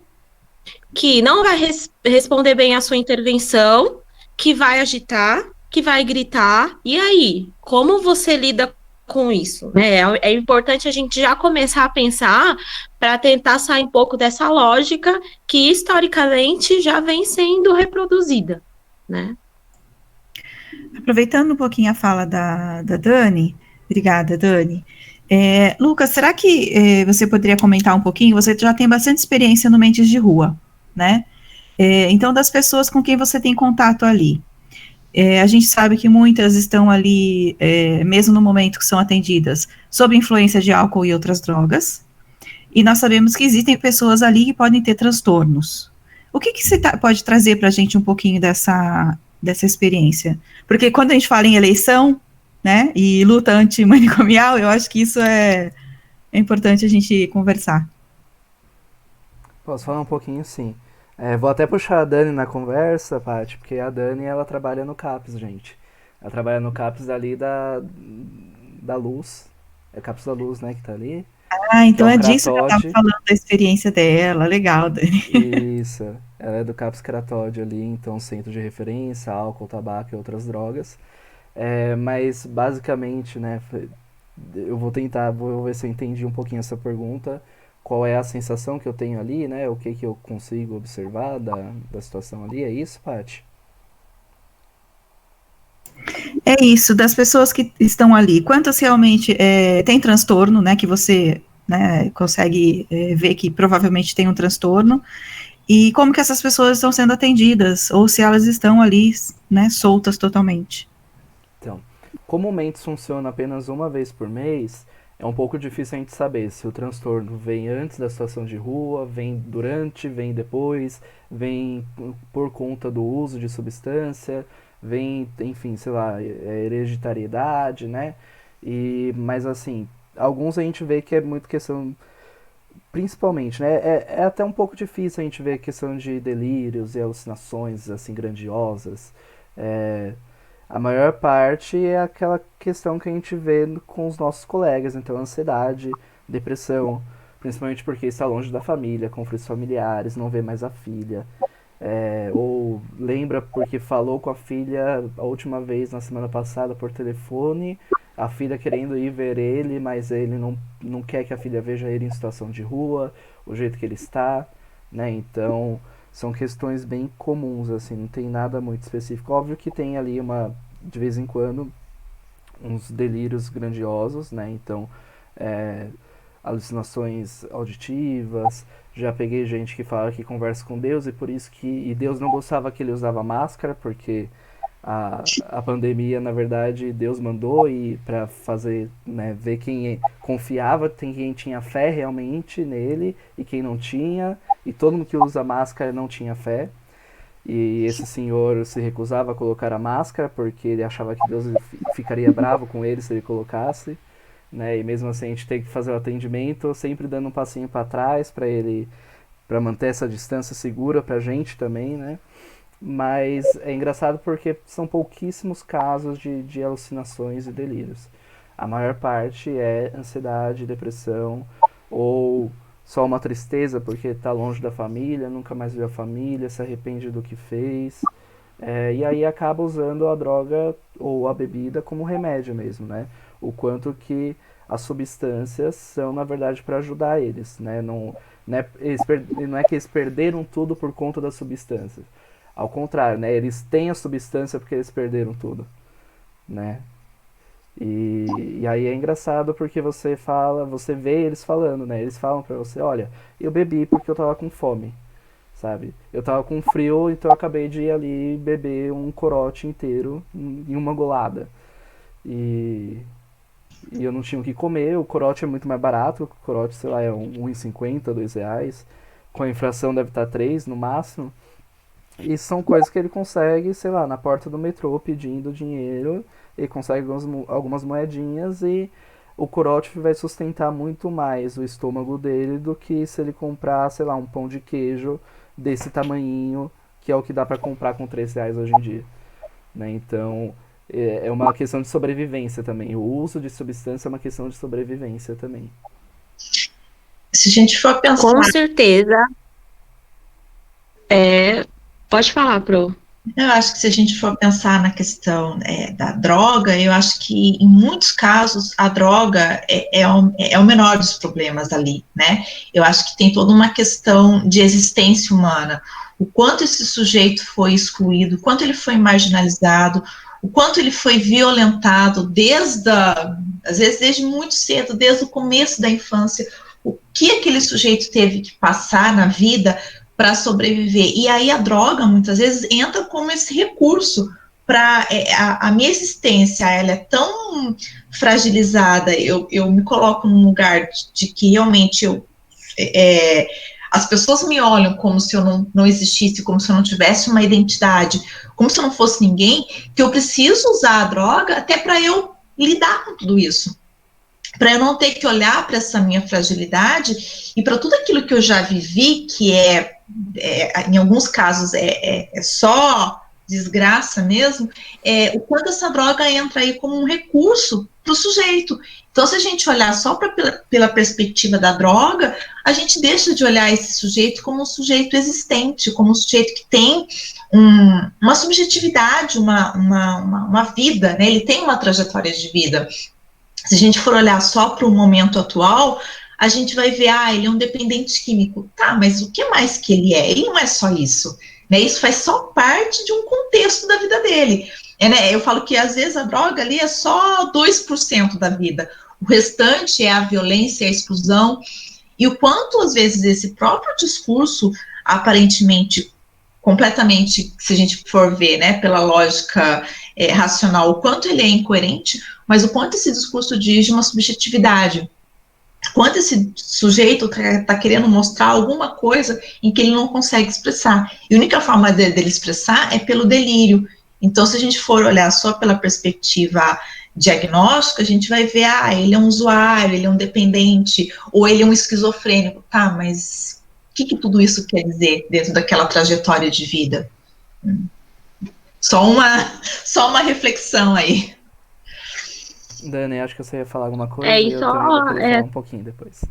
que não vai responder bem à sua intervenção, que vai agitar, que vai gritar, e aí, como você lida com isso, né? É importante a gente já começar a pensar para tentar sair um pouco dessa lógica que historicamente já vem sendo reproduzida, né? Aproveitando um pouquinho a fala da Dani, obrigada, Dani. Lucas, será que você poderia comentar um pouquinho? Você já tem bastante experiência no Mentes de Rua, né? Então, das pessoas com quem você tem contato ali, a gente sabe que muitas estão ali, mesmo no momento que são atendidas, sob influência de álcool e outras drogas, e nós sabemos que existem pessoas ali que podem ter transtornos. O que você pode trazer para a gente um pouquinho dessa experiência? Porque quando a gente fala em eleição, né, e luta antimanicomial, eu acho que isso é importante a gente conversar. Posso falar um pouquinho, sim. Vou até puxar a Dani na conversa, Paty, porque a Dani, ela trabalha no CAPS, gente. Ela trabalha no CAPS ali da Luz. É CAPS da Luz, né, que tá ali. Então é disso que ela estava falando, da experiência dela. Legal, Dani. Isso. Ela é do CAPS Cratódio ali, então centro de referência, álcool, tabaco e outras drogas. Mas, basicamente, né, eu vou ver se eu entendi um pouquinho essa pergunta. Qual é a sensação que eu tenho ali, né? O que eu consigo observar da situação ali? É isso, Paty? É isso, das pessoas que estão ali. Quantas realmente tem transtorno, né? Que você, né, consegue ver que provavelmente tem um transtorno. e como que essas pessoas estão sendo atendidas, ou se elas estão ali, né, soltas totalmente. Então, como o Mentos funciona apenas uma vez por mês, é um pouco difícil a gente saber se o transtorno vem antes da situação de rua, vem durante, vem depois, vem por conta do uso de substância, vem, enfim, sei lá, hereditariedade, né? Mas assim, alguns a gente vê que é muito questão, principalmente, né? É até um pouco difícil a gente ver questão de delírios e alucinações, assim, grandiosas. É, a maior parte é aquela questão que a gente vê com os nossos colegas, então ansiedade, depressão, principalmente porque está longe da família, conflitos familiares, não vê mais a filha, ou lembra porque falou com a filha a última vez na semana passada por telefone, a filha querendo ir ver ele, mas ele não quer que a filha veja ele em situação de rua, o jeito que ele está, né? Então são questões bem comuns, assim, não tem nada muito específico. Óbvio que tem ali de vez em quando, uns delírios grandiosos, né? Então, alucinações auditivas. Já peguei gente que fala que conversa com Deus e Deus não gostava que ele usava máscara, porque a pandemia, na verdade, Deus mandou e para fazer, né, ver quem confiava, quem tinha fé realmente nele e quem não tinha, e todo mundo que usa máscara não tinha fé. E esse senhor se recusava a colocar a máscara porque ele achava que Deus ficaria bravo com ele se ele colocasse, né? E mesmo assim a gente tem que fazer o atendimento sempre dando um passinho para trás para manter essa distância segura pra gente também, né? Mas é engraçado porque são pouquíssimos casos de alucinações e delírios. A maior parte é ansiedade, depressão, ou só uma tristeza porque está longe da família, nunca mais viu a família, se arrepende do que fez. E aí acaba usando a droga ou a bebida como remédio mesmo, né? O quanto que as substâncias são, na verdade, para ajudar eles, né? Não é que eles perderam tudo por conta das substâncias. Ao contrário, né? Eles têm a substância porque eles perderam tudo, né? E aí é engraçado porque você vê eles falando, né? Eles falam pra você, olha, eu bebi porque eu tava com fome, sabe? Eu tava com frio, então eu acabei de ir ali beber um corote inteiro em uma golada. E eu não tinha o que comer, o corote é muito mais barato, o corote, sei lá, é R$1,50, R$2. Com a inflação deve estar 3 no máximo. E são coisas que ele consegue, sei lá, na porta do metrô pedindo dinheiro, ele consegue algumas moedinhas e o corote vai sustentar muito mais o estômago dele do que se ele comprar, sei lá, um pão de queijo desse tamanhinho, que é o que dá pra comprar com R$3 hoje em dia, né? Então, é uma questão de sobrevivência também. O uso de substância é uma questão de sobrevivência também. Se a gente for pensar... Com certeza. Pode falar, Pro. Eu acho que se a gente for pensar na questão da droga, eu acho que em muitos casos a droga é o menor dos problemas ali, né? Eu acho que tem toda uma questão de existência humana, o quanto esse sujeito foi excluído, o quanto ele foi marginalizado, o quanto ele foi violentado às vezes desde muito cedo, desde o começo da infância, o que aquele sujeito teve que passar na vida para sobreviver. E aí a droga, muitas vezes, entra como esse recurso para a minha existência, ela é tão fragilizada, eu me coloco num lugar de que realmente as pessoas me olham como se eu não existisse, como se eu não tivesse uma identidade, como se eu não fosse ninguém, que eu preciso usar a droga até para eu lidar com tudo isso, para eu não ter que olhar para essa minha fragilidade e para tudo aquilo que eu já vivi, que em alguns casos é só desgraça mesmo, o quanto essa droga entra aí como um recurso para o sujeito. Então, se a gente olhar só pela perspectiva da droga, a gente deixa de olhar esse sujeito como um sujeito existente, como um sujeito que tem uma subjetividade, uma vida, né? Ele tem uma trajetória de vida. Se a gente for olhar só para o momento atual, a gente vai ver, ele é um dependente químico. Tá, mas o que mais que ele é? Ele não é só isso, né? Isso faz só parte de um contexto da vida dele. Né? Eu falo que, às vezes, a droga ali é só 2% da vida. O restante é a violência, a exclusão. E o quanto, às vezes, esse próprio discurso aparentemente completamente, se a gente for ver, né, pela lógica racional, o quanto ele é incoerente, mas o quanto esse discurso diz de uma subjetividade, quanto esse sujeito está querendo mostrar alguma coisa em que ele não consegue expressar. E a única forma dele expressar é pelo delírio. Então, se a gente for olhar só pela perspectiva diagnóstica, a gente vai ver, ele é um usuário, ele é um dependente, ou ele é um esquizofrênico. Tá, mas o que tudo isso quer dizer dentro daquela trajetória de vida? Só uma reflexão aí. Dani, acho que você ia falar alguma coisa É, e e eu só, também vou querer falar um pouquinho depois.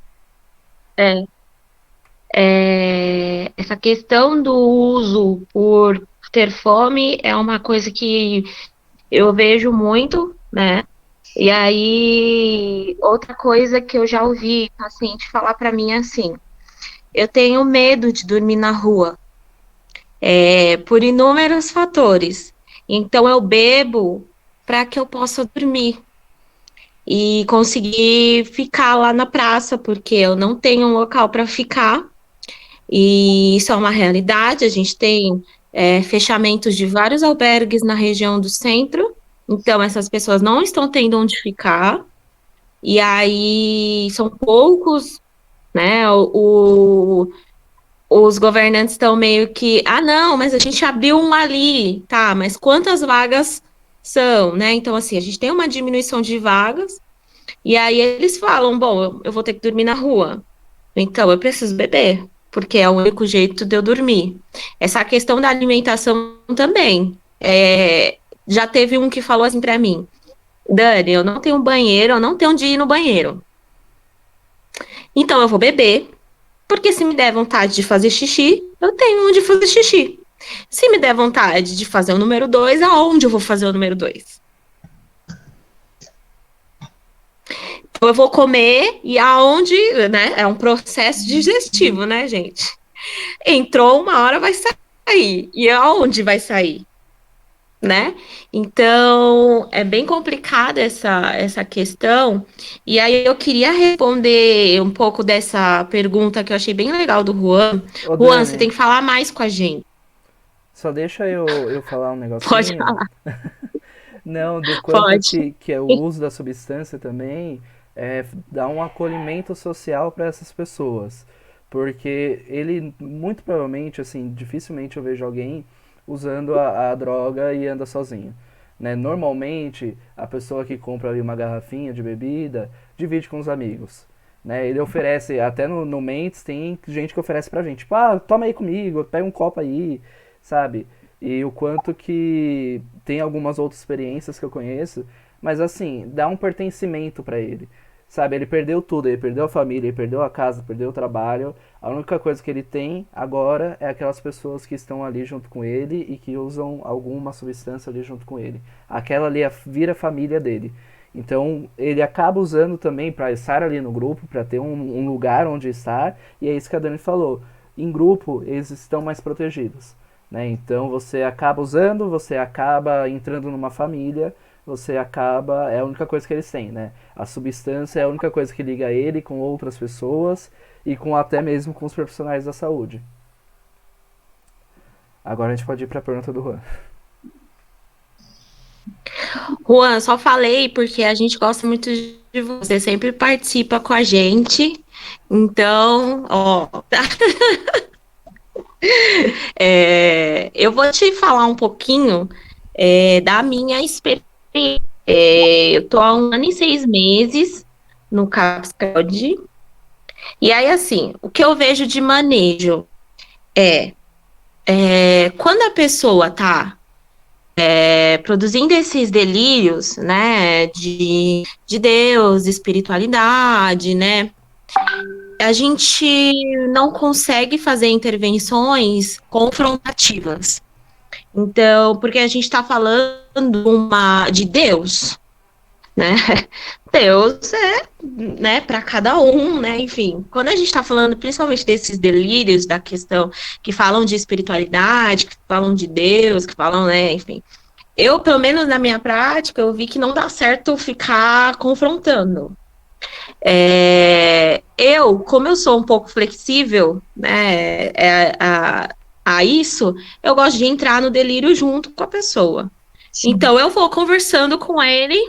Essa questão do uso por ter fome é uma coisa que eu vejo muito, né? E aí, outra coisa que eu já ouvi paciente falar para mim é assim: eu tenho medo de dormir na rua, por inúmeros fatores. Então, eu bebo para que eu possa dormir e conseguir ficar lá na praça, porque eu não tenho um local para ficar. E isso é uma realidade. A gente tem fechamentos de vários albergues na região do centro, então essas pessoas não estão tendo onde ficar, e aí são poucos, né? Os governantes estão meio que, não, mas a gente abriu um ali, tá, mas quantas vagas são, né? Então, assim, a gente tem uma diminuição de vagas, e aí eles falam, bom, eu vou ter que dormir na rua, então eu preciso beber, porque é o único jeito de eu dormir. Essa questão da alimentação também. Já teve um que falou assim para mim: Dani, eu não tenho banheiro, eu não tenho onde ir no banheiro. Então eu vou beber, porque se me der vontade de fazer xixi, eu tenho onde fazer xixi. Se me der vontade de fazer o número 2, aonde eu vou fazer o número 2? Então eu vou comer e aonde, né? É um processo digestivo, né, gente? Entrou, uma hora vai sair. E aonde vai sair? Né? Então, é bem complicada essa questão. E aí eu queria responder um pouco dessa pergunta que eu achei bem legal do Juan. Ô, Juan, você Dani, tem que falar mais com a gente. só deixa eu falar um Pode negocinho. falar. Não, do quanto Pode. que é o uso da substância também dá um acolhimento social para essas pessoas. Porque ele, muito provavelmente, assim, dificilmente eu vejo alguém usando a droga e anda sozinho. Né? Normalmente, a pessoa que compra ali uma garrafinha de bebida divide com os amigos. Né? Ele oferece, até no Mendes tem gente que oferece pra gente, tipo, toma aí comigo, pega um copo aí, sabe? E o quanto que tem algumas outras experiências que eu conheço, mas assim, dá um pertencimento pra ele. Sabe, ele perdeu tudo, ele perdeu a família, ele perdeu a casa, perdeu o trabalho. A única coisa que ele tem agora é aquelas pessoas que estão ali junto com ele e que usam alguma substância ali junto com ele. Aquela ali vira a família dele. Então ele acaba usando também para estar ali no grupo, para ter um lugar onde estar. E é isso que a Dani falou. Em grupo eles estão mais protegidos. Né? Então você acaba usando, você acaba entrando numa família, você acaba. É a única coisa que eles têm, né? A substância é a única coisa que liga ele com outras pessoas e com até mesmo com os profissionais da saúde. Agora a gente pode ir para a pergunta do Juan. Juan, só falei porque a gente gosta muito de você, sempre participa com a gente. Então, eu vou te falar um pouquinho da minha experiência. Eu tô há 1 ano e 6 meses no Capscode. E aí, assim, o que eu vejo de manejo quando a pessoa tá produzindo esses delírios, né, de Deus, espiritualidade, né, a gente não consegue fazer intervenções confrontativas. Então, porque a gente está falando de Deus, né? Deus né, para cada um, né? Enfim, quando a gente está falando principalmente desses delírios da questão que falam de espiritualidade, que falam de Deus, que falam, né? Enfim, eu, pelo menos na minha prática, eu vi que não dá certo ficar confrontando, Como eu sou um pouco flexível, né, a isso, eu gosto de entrar no delírio junto com a pessoa. Sim. Então, eu vou conversando com ele,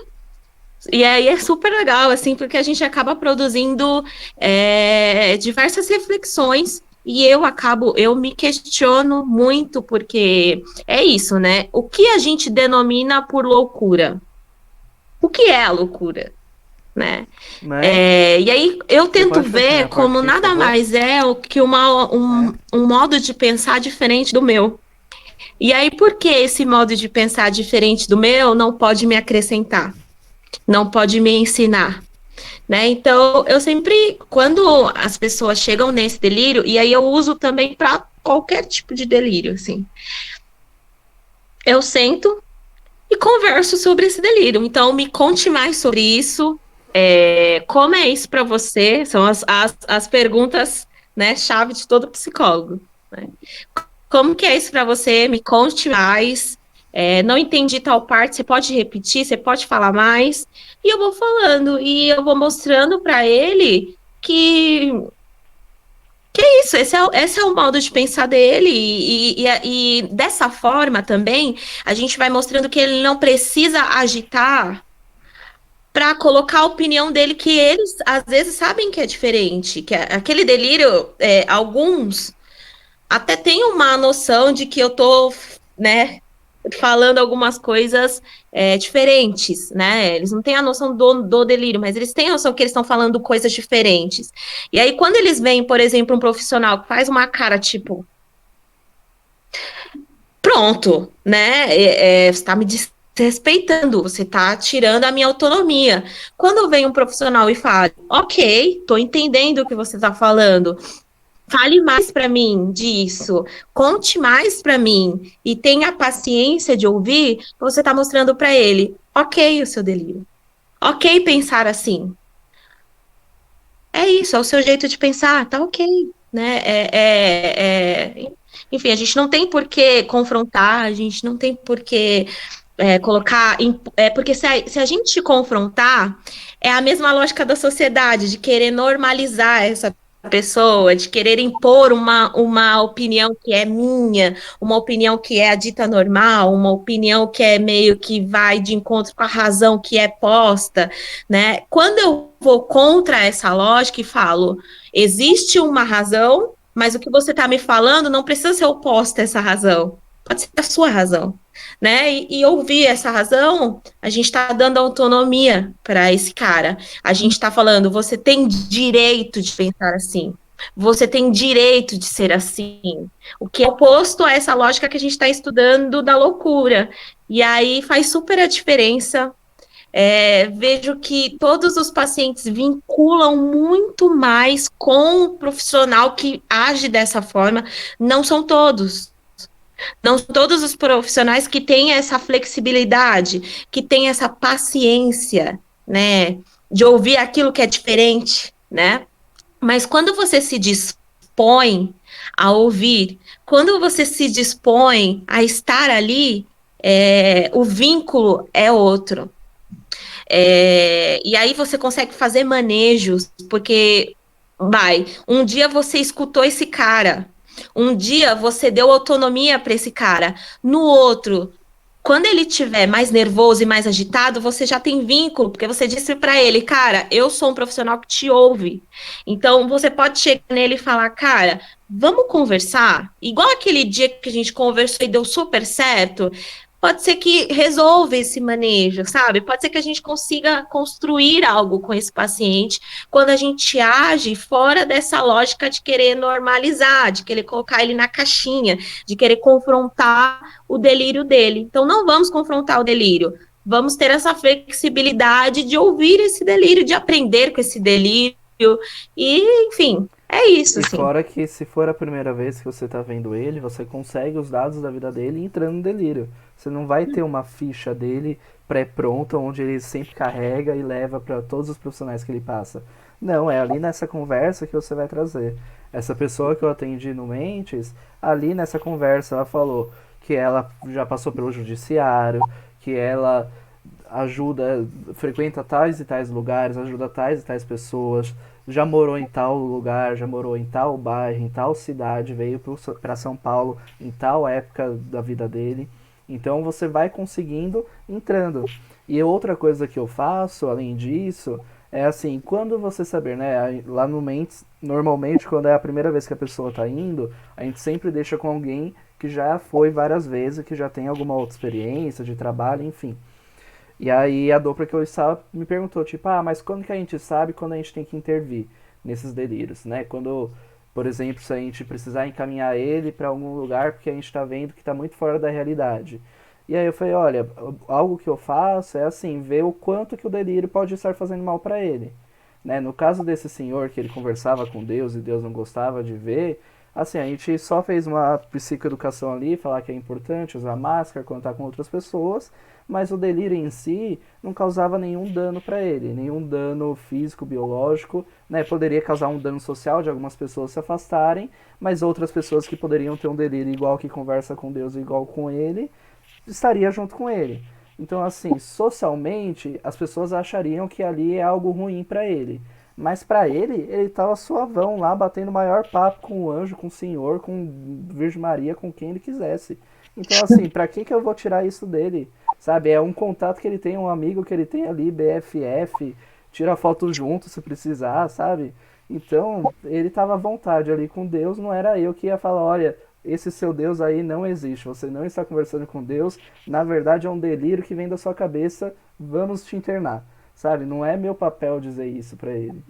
e aí é super legal, assim, porque a gente acaba produzindo diversas reflexões, e eu me questiono muito, porque é isso, né? O que a gente denomina por loucura? O que é a loucura? Né? Né? E aí eu Você tento pode continuar ver a parte como aqui, por nada favor? mais é o que um modo de pensar diferente do meu. E aí, por que esse modo de pensar diferente do meu não pode me acrescentar? Não pode me ensinar? Né? Então, eu sempre, quando as pessoas chegam nesse delírio, e aí eu uso também para qualquer tipo de delírio, assim, eu sento e converso sobre esse delírio. Então, me conte mais sobre isso. Como é isso para você? São as perguntas, né, chave de todo psicólogo. Né? Como que é isso para você? Me conte mais. Não entendi tal parte. Você pode repetir? Você pode falar mais? E eu vou falando e eu vou mostrando para ele que é isso. Esse é o modo de pensar dele e dessa forma também a gente vai mostrando que ele não precisa agitar para colocar a opinião dele, que eles às vezes sabem que é diferente, que aquele delírio, alguns até têm uma noção de que eu tô, né, falando algumas coisas diferentes, né? Eles não têm a noção do delírio, mas eles têm a noção que eles estão falando coisas diferentes. E aí, quando eles veem, por exemplo, um profissional que faz uma cara tipo, pronto, né? Você está me desrespeitando, você está tirando a minha autonomia. Quando vem um profissional e fala, ok, estou entendendo o que você está falando, fale mais para mim disso, conte mais para mim e tenha paciência de ouvir, você está mostrando para ele, ok, o seu delírio, ok pensar assim. É isso, é o seu jeito de pensar, tá ok, né? Enfim, a gente não tem por que confrontar, a gente não tem por que colocar. Porque se a gente confrontar, é a mesma lógica da sociedade, de querer normalizar essa pessoa, de querer impor uma opinião que é minha, uma opinião que é a dita normal, uma opinião que é meio que vai de encontro com a razão que é posta, né? Quando eu vou contra essa lógica e falo, existe uma razão, mas o que você está me falando não precisa ser oposta a essa razão, pode ser a sua razão, né? E ouvir essa razão, a gente está dando autonomia para esse cara. A gente está falando, você tem direito de pensar assim. Você tem direito de ser assim. O que é oposto a essa lógica que a gente está estudando da loucura. E aí faz super a diferença. Vejo que todos os pacientes vinculam muito mais com o profissional que age dessa forma. Não são todos. Não são todos os profissionais que têm essa flexibilidade, que têm essa paciência, né, de ouvir aquilo que é diferente, né? Mas quando você se dispõe a ouvir, quando você se dispõe a estar ali, o vínculo é outro. E aí você consegue fazer manejos, porque um dia você escutou esse cara, um dia você deu autonomia para esse cara, no outro, quando ele estiver mais nervoso e mais agitado, você já tem vínculo, porque você disse para ele, cara, eu sou um profissional que te ouve. Então você pode chegar nele e falar, cara, vamos conversar? Igual aquele dia que a gente conversou e deu super certo. Pode ser que resolva esse manejo, sabe? Pode ser que a gente consiga construir algo com esse paciente quando a gente age fora dessa lógica de querer normalizar, de querer colocar ele na caixinha, de querer confrontar o delírio dele. Então, não vamos confrontar o delírio. Vamos ter essa flexibilidade de ouvir esse delírio, de aprender com esse delírio. E, enfim, é isso, E assim. fora que se for a primeira vez que você tá vendo ele, você consegue os dados da vida dele entrando no delírio. Você não vai ter uma ficha dele pré-pronta, onde ele sempre carrega e leva para todos os profissionais que ele passa. Não, é ali nessa conversa que você vai trazer. Essa pessoa que eu atendi no Mentes, ali nessa conversa ela falou que ela já passou pelo judiciário, que ela ajuda, frequenta tais e tais lugares, ajuda tais e tais pessoas, já morou em tal lugar, já morou em tal bairro, em tal cidade, veio para São Paulo em tal época da vida dele. Então você vai conseguindo entrando. E outra coisa que eu faço, além disso, é assim, quando você saber, né, lá no Mentes, normalmente quando é a primeira vez que a pessoa está indo, a gente sempre deixa com alguém que já foi várias vezes, que já tem alguma outra experiência de trabalho, enfim. E aí a dupla que eu estava me perguntou, tipo, mas quando que a gente sabe quando a gente tem que intervir nesses delírios, né? Quando, por exemplo, se a gente precisar encaminhar ele para algum lugar porque a gente está vendo que está muito fora da realidade. E aí eu falei, olha, algo que eu faço é assim, ver o quanto que o delírio pode estar fazendo mal para ele. Né? No caso desse senhor que ele conversava com Deus e Deus não gostava de ver, assim, a gente só fez uma psicoeducação ali, falar que é importante usar máscara quando está com outras pessoas, mas o delírio em si não causava nenhum dano para ele, nenhum dano físico, biológico, né? Poderia causar um dano social de algumas pessoas se afastarem, mas outras pessoas que poderiam ter um delírio igual que conversa com Deus igual com ele, estaria junto com ele. Então, assim, socialmente, as pessoas achariam que ali é algo ruim para ele. Mas para ele tava suavão lá, batendo o maior papo com o anjo, com o Senhor, com Virgem Maria, com quem ele quisesse. Então, assim, pra que eu vou tirar isso dele? Sabe, é um contato que ele tem, um amigo que ele tem ali, BFF, tira foto junto se precisar, sabe? Então, ele tava à vontade ali com Deus, não era eu que ia falar, olha, esse seu Deus aí não existe, você não está conversando com Deus, na verdade é um delírio que vem da sua cabeça, vamos te internar. Sabe, não é meu papel dizer isso pra ele.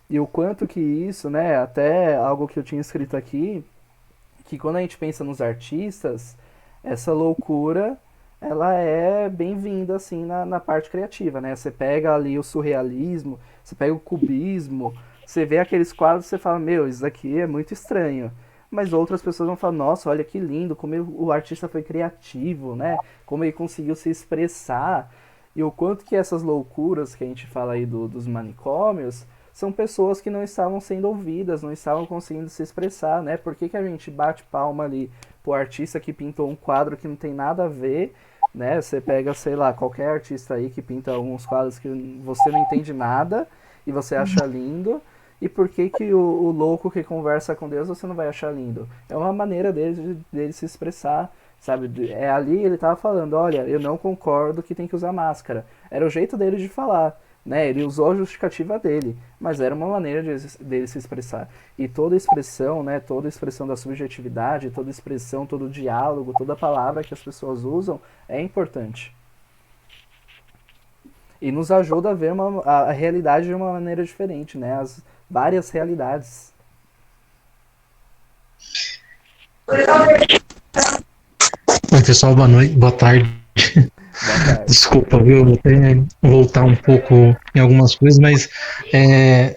E o quanto que isso, né, até algo que eu tinha escrito aqui, que quando a gente pensa nos artistas, essa loucura, ela é bem-vinda, assim, na parte criativa, né? Você pega ali o surrealismo, você pega o cubismo, você vê aqueles quadros e você fala, meu, isso aqui é muito estranho. Mas outras pessoas vão falar, nossa, olha que lindo, como o artista foi criativo, né? Como ele conseguiu se expressar. E o quanto que essas loucuras que a gente fala aí dos manicômios são pessoas que não estavam sendo ouvidas, não estavam conseguindo se expressar, né? Por que a gente bate palma ali pro artista que pintou um quadro que não tem nada a ver, né? Você pega, sei lá, qualquer artista aí que pinta alguns quadros que você não entende nada e você acha lindo. E por que o louco que conversa com Deus você não vai achar lindo? É uma maneira dele se expressar. Sabe, ali ele tava falando, olha, eu não concordo que tem que usar máscara. Era o jeito dele de falar, né? Ele usou a justificativa dele, mas era uma maneira dele se expressar. E toda expressão, né? Toda expressão da subjetividade, toda expressão, todo diálogo, toda palavra que as pessoas usam é importante. E nos ajuda a ver a realidade de uma maneira diferente, né? As várias realidades. Oi, pessoal, boa noite, boa tarde. Boa tarde. Desculpa, viu? Vou até voltar um pouco em algumas coisas, mas,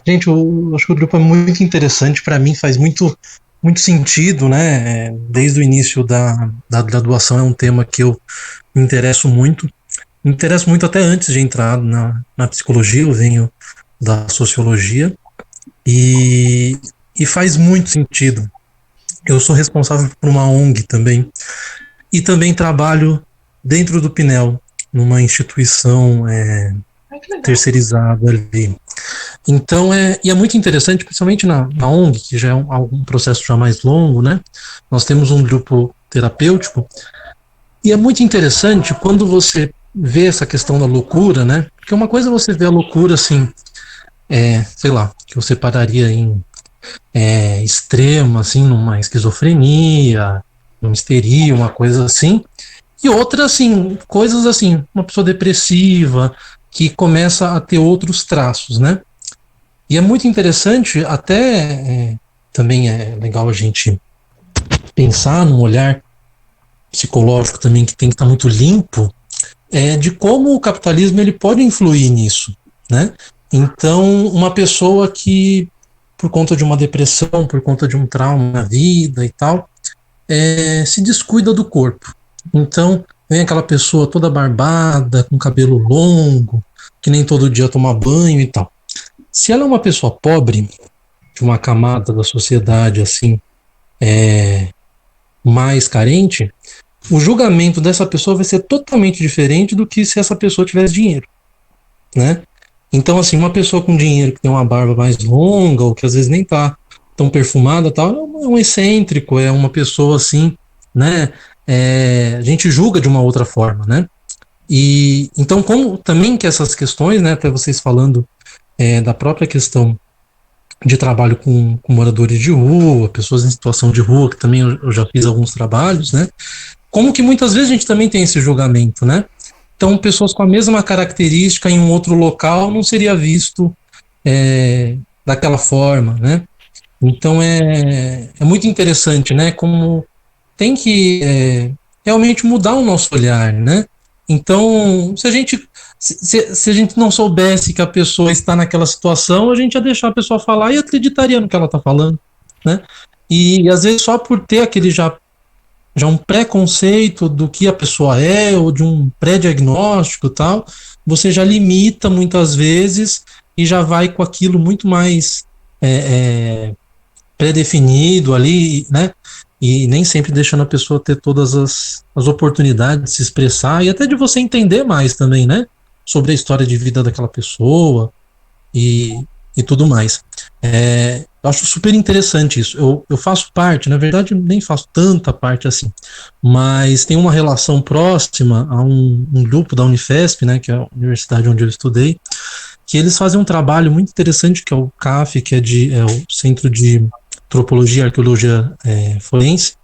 gente, eu acho que o grupo é muito interessante. Para mim faz muito sentido, né? Desde o início da graduação é um tema que eu me interesso muito. Me interesso muito até antes de entrar na psicologia, eu venho da sociologia, e faz muito sentido. Eu sou responsável por uma ONG também, e também trabalho dentro do Pinel, numa instituição terceirizada ali. Então, e é muito interessante, principalmente na ONG, que já é um processo já mais longo, né? Nós temos um grupo terapêutico, e é muito interessante quando você vê essa questão da loucura, né? Porque uma coisa é você ver a loucura assim, sei lá, que eu separaria em extrema, assim, numa esquizofrenia, numa histeria, uma coisa assim. E outra, assim, coisas assim, uma pessoa depressiva, que começa a ter outros traços, né? E é muito interessante, até também é legal a gente pensar num olhar psicológico também, que tem que estar muito limpo, de como o capitalismo ele pode influir nisso, né? Então, uma pessoa que, por conta de uma depressão, por conta de um trauma na vida e tal, se descuida do corpo. Então, vem aquela pessoa toda barbada, com cabelo longo, que nem todo dia toma banho e tal. Se ela é uma pessoa pobre, de uma camada da sociedade assim, mais carente, o julgamento dessa pessoa vai ser totalmente diferente do que se essa pessoa tivesse dinheiro, né? Então, assim, uma pessoa com dinheiro que tem uma barba mais longa, ou que às vezes nem tá tão perfumada, tal, é um excêntrico, é uma pessoa assim, né? A gente julga de uma outra forma, né? E então, como também que essas questões, né? Até vocês falando da própria questão de trabalho com moradores de rua, pessoas em situação de rua, que também eu já fiz alguns trabalhos, né? Como que muitas vezes a gente também tem esse julgamento, né? Então, pessoas com a mesma característica em um outro local não seria visto daquela forma, né? Então, é muito interessante, né? Como tem que realmente mudar o nosso olhar, né? Então, se a gente não soubesse que a pessoa está naquela situação, a gente ia deixar a pessoa falar e acreditaria no que ela está falando, né? E às vezes só por ter aquele já um preconceito do que a pessoa é, ou de um pré-diagnóstico e tal, você já limita muitas vezes e já vai com aquilo muito mais pré-definido ali, né? E nem sempre deixando a pessoa ter todas as oportunidades de se expressar e até de você entender mais também, né? Sobre a história de vida daquela pessoa e tudo mais. Eu acho super interessante isso. Eu faço parte, na verdade, nem faço tanta parte assim, mas tem uma relação próxima a um grupo da Unifesp, né, que é a universidade onde eu estudei, que eles fazem um trabalho muito interessante, que é o CAF, que é o Centro de Antropologia e Arqueologia Forense,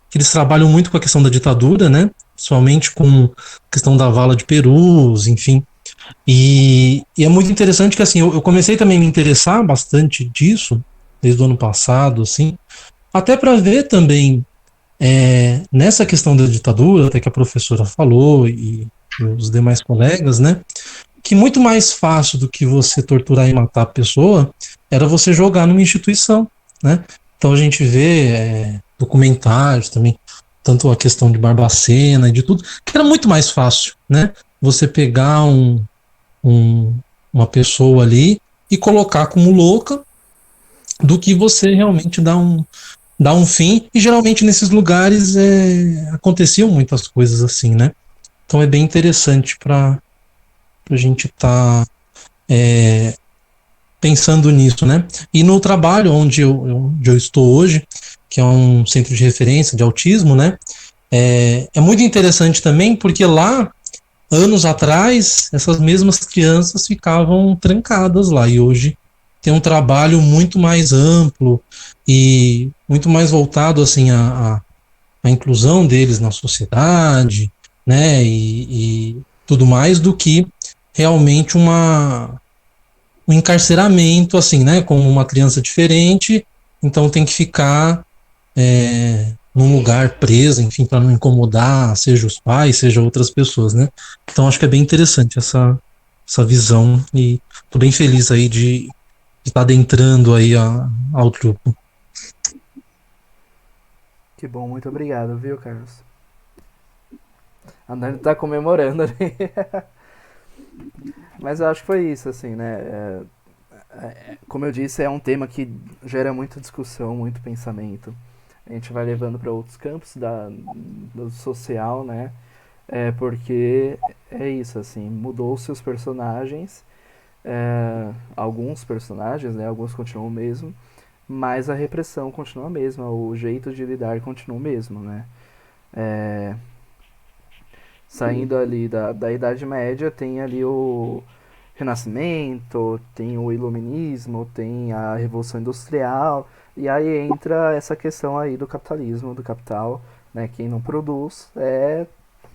que eles trabalham muito com a questão da ditadura, né, principalmente com a questão da vala de Perus, enfim. E é muito interessante que assim, eu comecei também a me interessar bastante disso, desde o ano passado, assim, até para ver também nessa questão da ditadura, até que a professora falou e os demais colegas, né, que muito mais fácil do que você torturar e matar a pessoa era você jogar numa instituição, né? Então a gente vê documentários também, tanto a questão de Barbacena e de tudo, que era muito mais fácil, né? Você pegar uma pessoa ali e colocar como louca do que você realmente dar um fim. E geralmente nesses lugares aconteciam muitas coisas assim, né? Então é bem interessante para a gente estar pensando nisso, né? E no trabalho onde eu estou hoje, que é um centro de referência de autismo, né? É muito interessante também porque lá anos atrás, essas mesmas crianças ficavam trancadas lá, e hoje tem um trabalho muito mais amplo e muito mais voltado assim à inclusão deles na sociedade, né, e tudo mais, do que realmente um encarceramento, assim, né, como uma criança diferente, então tem que ficar num lugar preso, enfim, para não incomodar, seja os pais, seja outras pessoas, né? Então acho que é bem interessante essa visão e tô bem feliz aí de estar adentrando aí ao grupo. Que bom, muito obrigado, viu, Carlos? A Dani tá comemorando ali. Mas eu acho que foi isso, assim, né? Como eu disse, é um tema que gera muita discussão, muito pensamento. A gente vai levando para outros campos do social, né? Porque é isso, assim, mudou-se os personagens, alguns personagens, né? Alguns continuam o mesmo, mas a repressão continua a mesma, o jeito de lidar continua o mesmo, né? Saindo ali da Idade Média, tem ali o Renascimento, tem o Iluminismo, tem a Revolução Industrial, e aí entra essa questão aí do capitalismo, do capital, né? Quem não produz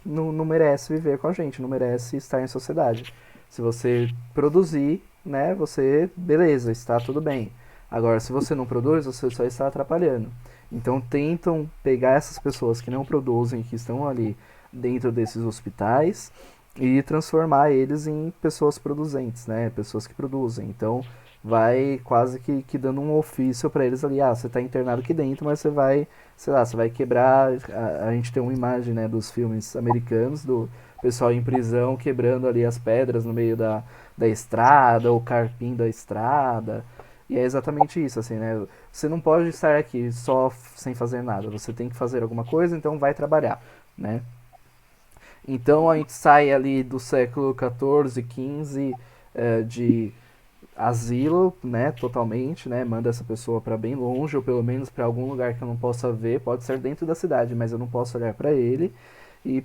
não merece viver com a gente, não merece estar em sociedade. Se você produzir, né, beleza, está tudo bem. Agora, se você não produz, você só está atrapalhando. Então tentam pegar essas pessoas que não produzem, que estão ali dentro desses hospitais, e transformar eles em pessoas produzentes, né? Pessoas que produzem. Então vai quase que dando um ofício para eles ali, você está internado aqui dentro, mas você vai, sei lá, você vai quebrar. A gente tem uma imagem, né, dos filmes americanos, do pessoal em prisão quebrando ali as pedras no meio da estrada, ou carpim da estrada. E é exatamente isso, assim, né? Você não pode estar aqui só sem fazer nada. Você tem que fazer alguma coisa, então vai trabalhar. né? Então a gente sai ali do século XIV, XV, de asilo, né, totalmente, né, manda essa pessoa para bem longe, ou pelo menos para algum lugar que eu não possa ver, pode ser dentro da cidade, mas eu não posso olhar para ele, e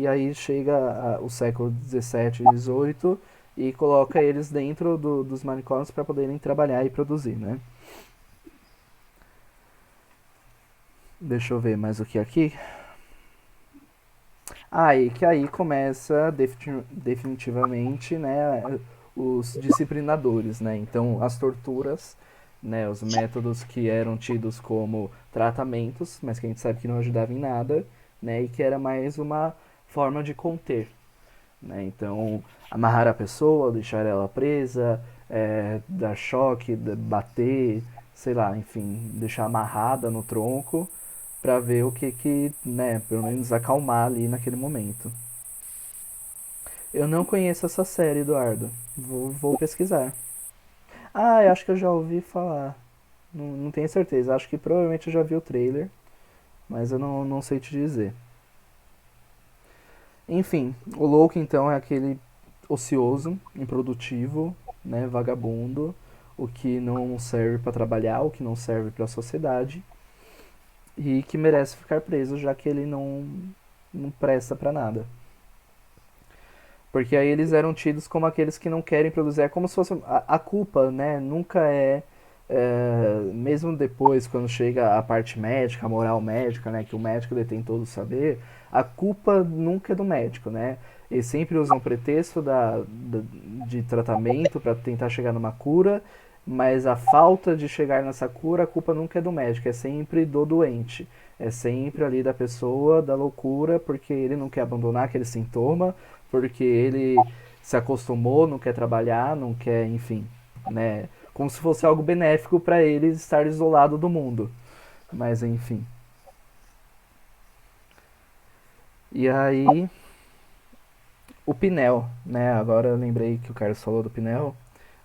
aí chega o século XVII e XVIII e coloca eles dentro dos manicômios para poderem trabalhar e produzir, né. Deixa eu ver mais o que aqui. E que aí começa definitivamente, né, os disciplinadores, né? Então, as torturas, né, os métodos que eram tidos como tratamentos, mas que a gente sabe que não ajudavam em nada, né, e que era mais uma forma de conter, né? Então, amarrar a pessoa, deixar ela presa, dar choque, bater, sei lá, enfim, deixar amarrada no tronco para ver o que, né, pelo menos acalmar ali naquele momento. Eu não conheço essa série, Eduardo. Vou pesquisar. Eu acho que eu já ouvi falar. Não tenho certeza. Acho que provavelmente eu já vi o trailer, mas eu não sei te dizer. Enfim, o louco então é aquele ocioso, improdutivo, né, vagabundo, o que não serve para trabalhar, o que não serve para a sociedade e que merece ficar preso, já que ele não presta para nada. Porque aí eles eram tidos como aqueles que não querem produzir. É como se fosse. A culpa, né? Nunca mesmo depois, quando chega a parte médica, a moral médica, né? Que o médico detém todo o saber. A culpa nunca é do médico, né? Eles sempre usam o pretexto de tratamento para tentar chegar numa cura. Mas a falta de chegar nessa cura, a culpa nunca é do médico. É sempre do doente. É sempre ali da pessoa, da loucura, porque ele não quer abandonar aquele sintoma, porque ele se acostumou, não quer trabalhar, não quer, enfim, né? Como se fosse algo benéfico para ele estar isolado do mundo. Mas enfim. E aí, o Pinel, né? Agora eu lembrei que o Carlos falou do Pinel.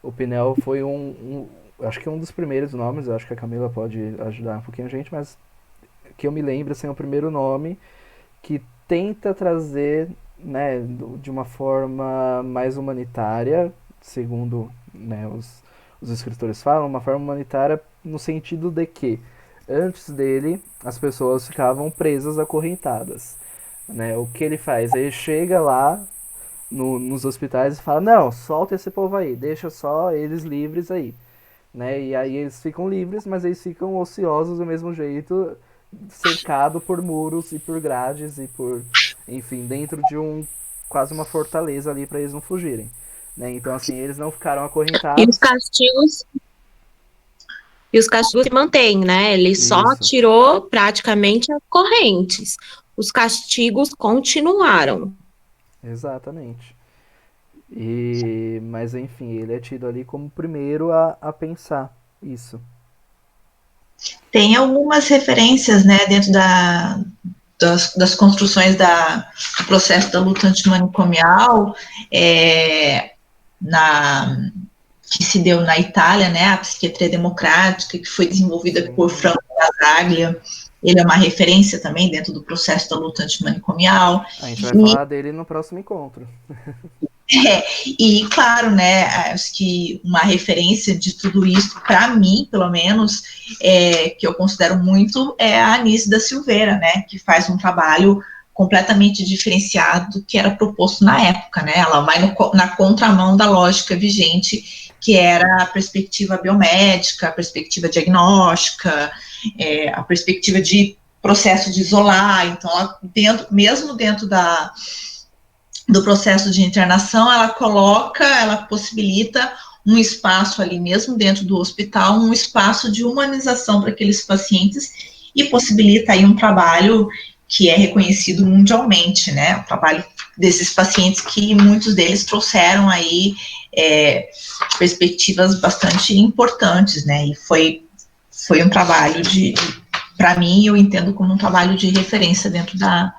O Pinel foi acho que um dos primeiros nomes, acho que a Camila pode ajudar um pouquinho a gente, mas que eu me lembro, assim, é o primeiro nome que tenta trazer, né, de uma forma mais humanitária, segundo, né, os escritores falam, uma forma humanitária no sentido de que antes dele as pessoas ficavam presas, acorrentadas, né? O que ele faz? Ele chega lá nos hospitais e fala: não, solta esse povo aí, deixa só eles livres aí, né? E aí eles ficam livres, mas eles ficam ociosos do mesmo jeito, cercado por muros e por grades e por, enfim, dentro de quase uma fortaleza ali para eles não fugirem, né? Então assim, eles não ficaram E os acorrentados. castigos, e os castigos se mantêm, né? Ele só Isso, tirou praticamente as correntes. Os castigos continuaram. exatamente. Mas enfim, ele é tido ali como o primeiro a pensar isso. Tem algumas referências, né, dentro das construções do processo da luta antimanicomial, que se deu na Itália, né, a psiquiatria democrática, que foi desenvolvida por Sim. Franco Basaglia. Ele é uma referência também dentro do processo da luta antimanicomial. A gente vai falar dele no próximo encontro. E claro, né, acho que uma referência de tudo isso, para mim, pelo menos, que eu considero muito, é a Anísia da Silveira, né, que faz um trabalho completamente diferenciado do que era proposto na época, né, ela vai na contramão da lógica vigente, que era a perspectiva biomédica, a perspectiva diagnóstica, a perspectiva de processo de isolar, então, mesmo dentro do processo de internação, ela possibilita um espaço ali mesmo dentro do hospital, um espaço de humanização para aqueles pacientes e possibilita aí um trabalho que é reconhecido mundialmente, né, o trabalho desses pacientes que muitos deles trouxeram aí perspectivas bastante importantes, né, e foi um trabalho para mim, eu entendo como um trabalho de referência dentro da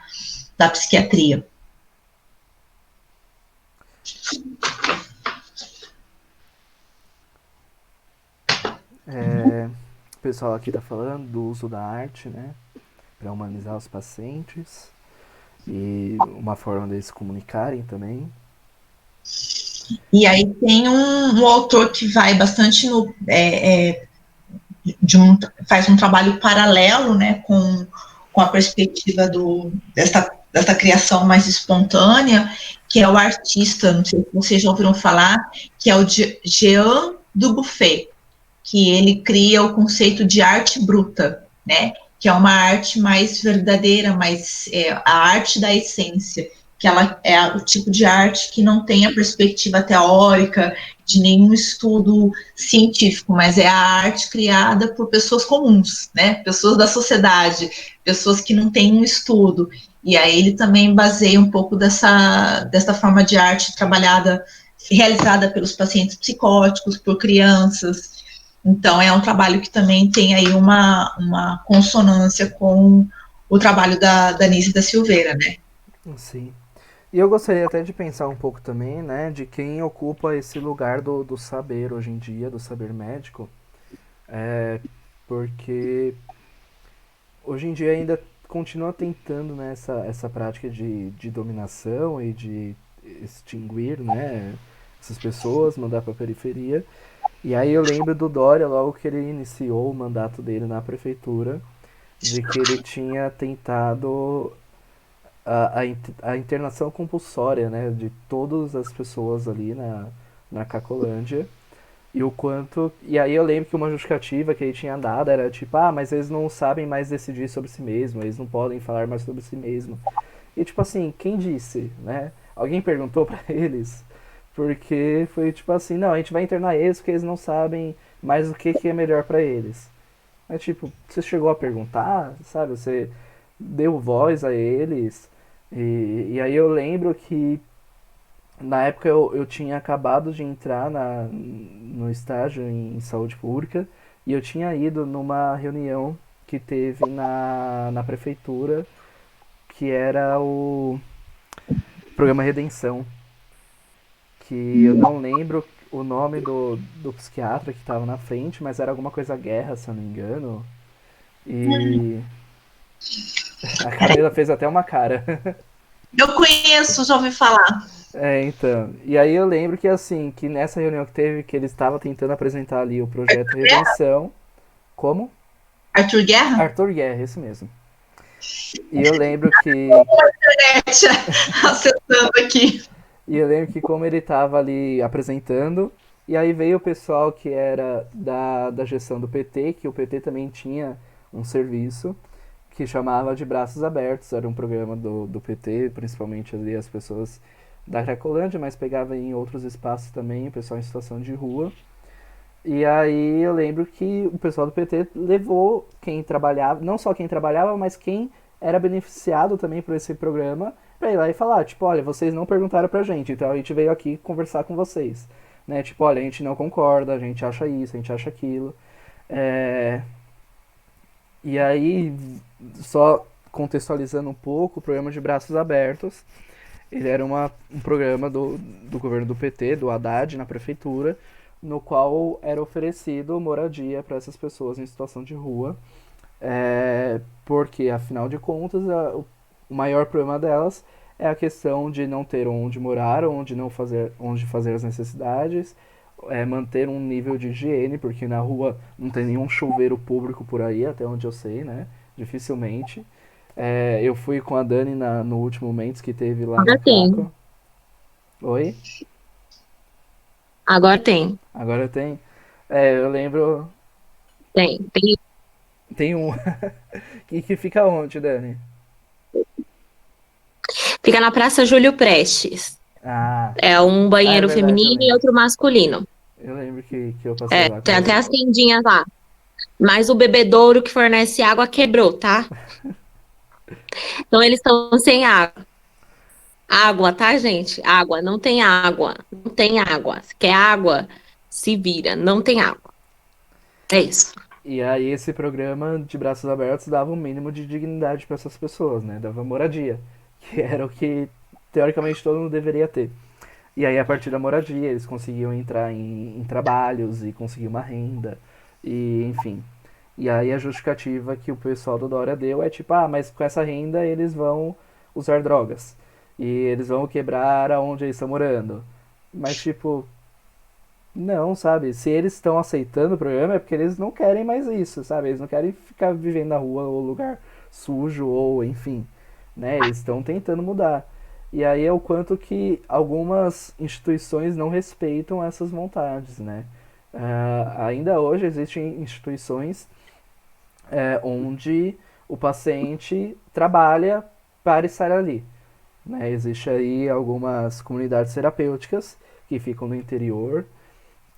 psiquiatria. O pessoal aqui está falando do uso da arte, né, para humanizar os pacientes. e uma forma deles se comunicarem também. E aí tem um autor que vai bastante no, faz um trabalho paralelo, né, com a perspectiva dessa criação mais espontânea, que é o artista, não sei se vocês já ouviram falar, que é o Jean Dubuffet, que ele cria o conceito de arte bruta, né, que é uma arte mais verdadeira, mais a arte da essência, que ela é o tipo de arte que não tem a perspectiva teórica de nenhum estudo científico, mas é a arte criada por pessoas comuns, né? Pessoas da sociedade, pessoas que não têm um estudo. E aí ele também baseia um pouco dessa forma de arte trabalhada, realizada pelos pacientes psicóticos, por crianças. Então é um trabalho que também tem aí uma consonância com o trabalho da Nise da Silveira, né? Sim. E eu gostaria até de pensar um pouco também, né, de quem ocupa esse lugar do saber hoje em dia, do saber médico, porque hoje em dia ainda continua tentando, né, essa prática de dominação e de extinguir, né, essas pessoas, mandar para a periferia. E aí eu lembro do Dória, logo que ele iniciou o mandato dele na prefeitura, de que ele tinha tentado a internação compulsória, né, de todas as pessoas ali na Cacolândia. E o quanto. E aí eu lembro que uma justificativa que ele tinha dado era tipo, mas eles não sabem mais decidir sobre si mesmo, eles não podem falar mais sobre si mesmo. E tipo assim, quem disse, né? Alguém perguntou pra eles? Porque foi tipo assim, não, a gente vai internar eles porque eles não sabem mais o que é melhor pra eles. Mas tipo, você chegou a perguntar, sabe? Você deu voz a eles. E aí eu lembro que na época eu tinha acabado de entrar no estágio em saúde pública e eu tinha ido numa reunião que teve na prefeitura, que era o programa Redenção, que eu não lembro o nome do psiquiatra que estava na frente, mas era alguma coisa guerra, se eu não me engano. E a Camila fez até uma cara. Eu conheço, já ouvi falar. Então. E aí eu lembro que assim, que nessa reunião que teve, que ele estava tentando apresentar ali o projeto Redenção. Como? Arthur Guerra? Arthur Guerra, esse mesmo. E eu lembro que. Acessando aqui. E eu lembro que como ele estava ali apresentando, e aí veio o pessoal que era da gestão do PT, que o PT também tinha um serviço que chamava de Braços Abertos, era um programa do PT, principalmente ali as pessoas da Cracolândia, mas pegava em outros espaços também, o pessoal em situação de rua. E aí eu lembro que o pessoal do PT levou quem trabalhava, não só quem trabalhava, mas quem era beneficiado também por esse programa, pra ir lá e falar, tipo, olha, vocês não perguntaram pra gente, então a gente veio aqui conversar com vocês. Né? Tipo, olha, a gente não concorda, a gente acha isso, a gente acha aquilo. E aí, só contextualizando um pouco, o programa de Braços Abertos, ele era um programa do governo do PT, do Haddad, na prefeitura, no qual era oferecido moradia para essas pessoas em situação de rua, porque, afinal de contas, o maior problema delas é a questão de não ter onde morar, onde fazer as necessidades, manter um nível de higiene, porque na rua não tem nenhum chuveiro público por aí, até onde eu sei, né? Dificilmente. Eu fui com a Dani no último Mendes que teve lá Agora na tem. Caco. Oi? Agora tem. Agora tem. Eu lembro. Tem. Tem um. que fica onde, Dani? Fica na Praça Júlio Prestes. Ah, É um banheiro é verdade, eu feminino e lembro. outro masculino. Eu lembro que eu passei lá com Tem até você. as tendinhas lá. Mas o bebedouro que fornece água quebrou, tá? Então eles estão sem água. Água, tá, gente? Água, não tem água. Não tem água. Se quer água, se vira. Não tem água. É isso. E aí esse programa de Braços Abertos dava um mínimo de dignidade para essas pessoas, né? Dava moradia, que era o que teoricamente todo mundo deveria ter. E aí a partir da moradia eles conseguiam entrar em trabalhos e conseguir uma renda, e enfim. E aí a justificativa que o pessoal do Dória deu é tipo, mas com essa renda eles vão usar drogas. E eles vão quebrar aonde eles estão morando. Mas, tipo, não, sabe? Se eles estão aceitando o programa é porque eles não querem mais isso, sabe? Eles não querem ficar vivendo na rua ou lugar sujo ou enfim, né? Eles estão tentando mudar. E aí é o quanto que algumas instituições não respeitam essas vontades, né? Ainda hoje existem instituições onde o paciente trabalha para estar ali, né? Existe aí algumas comunidades terapêuticas que ficam no interior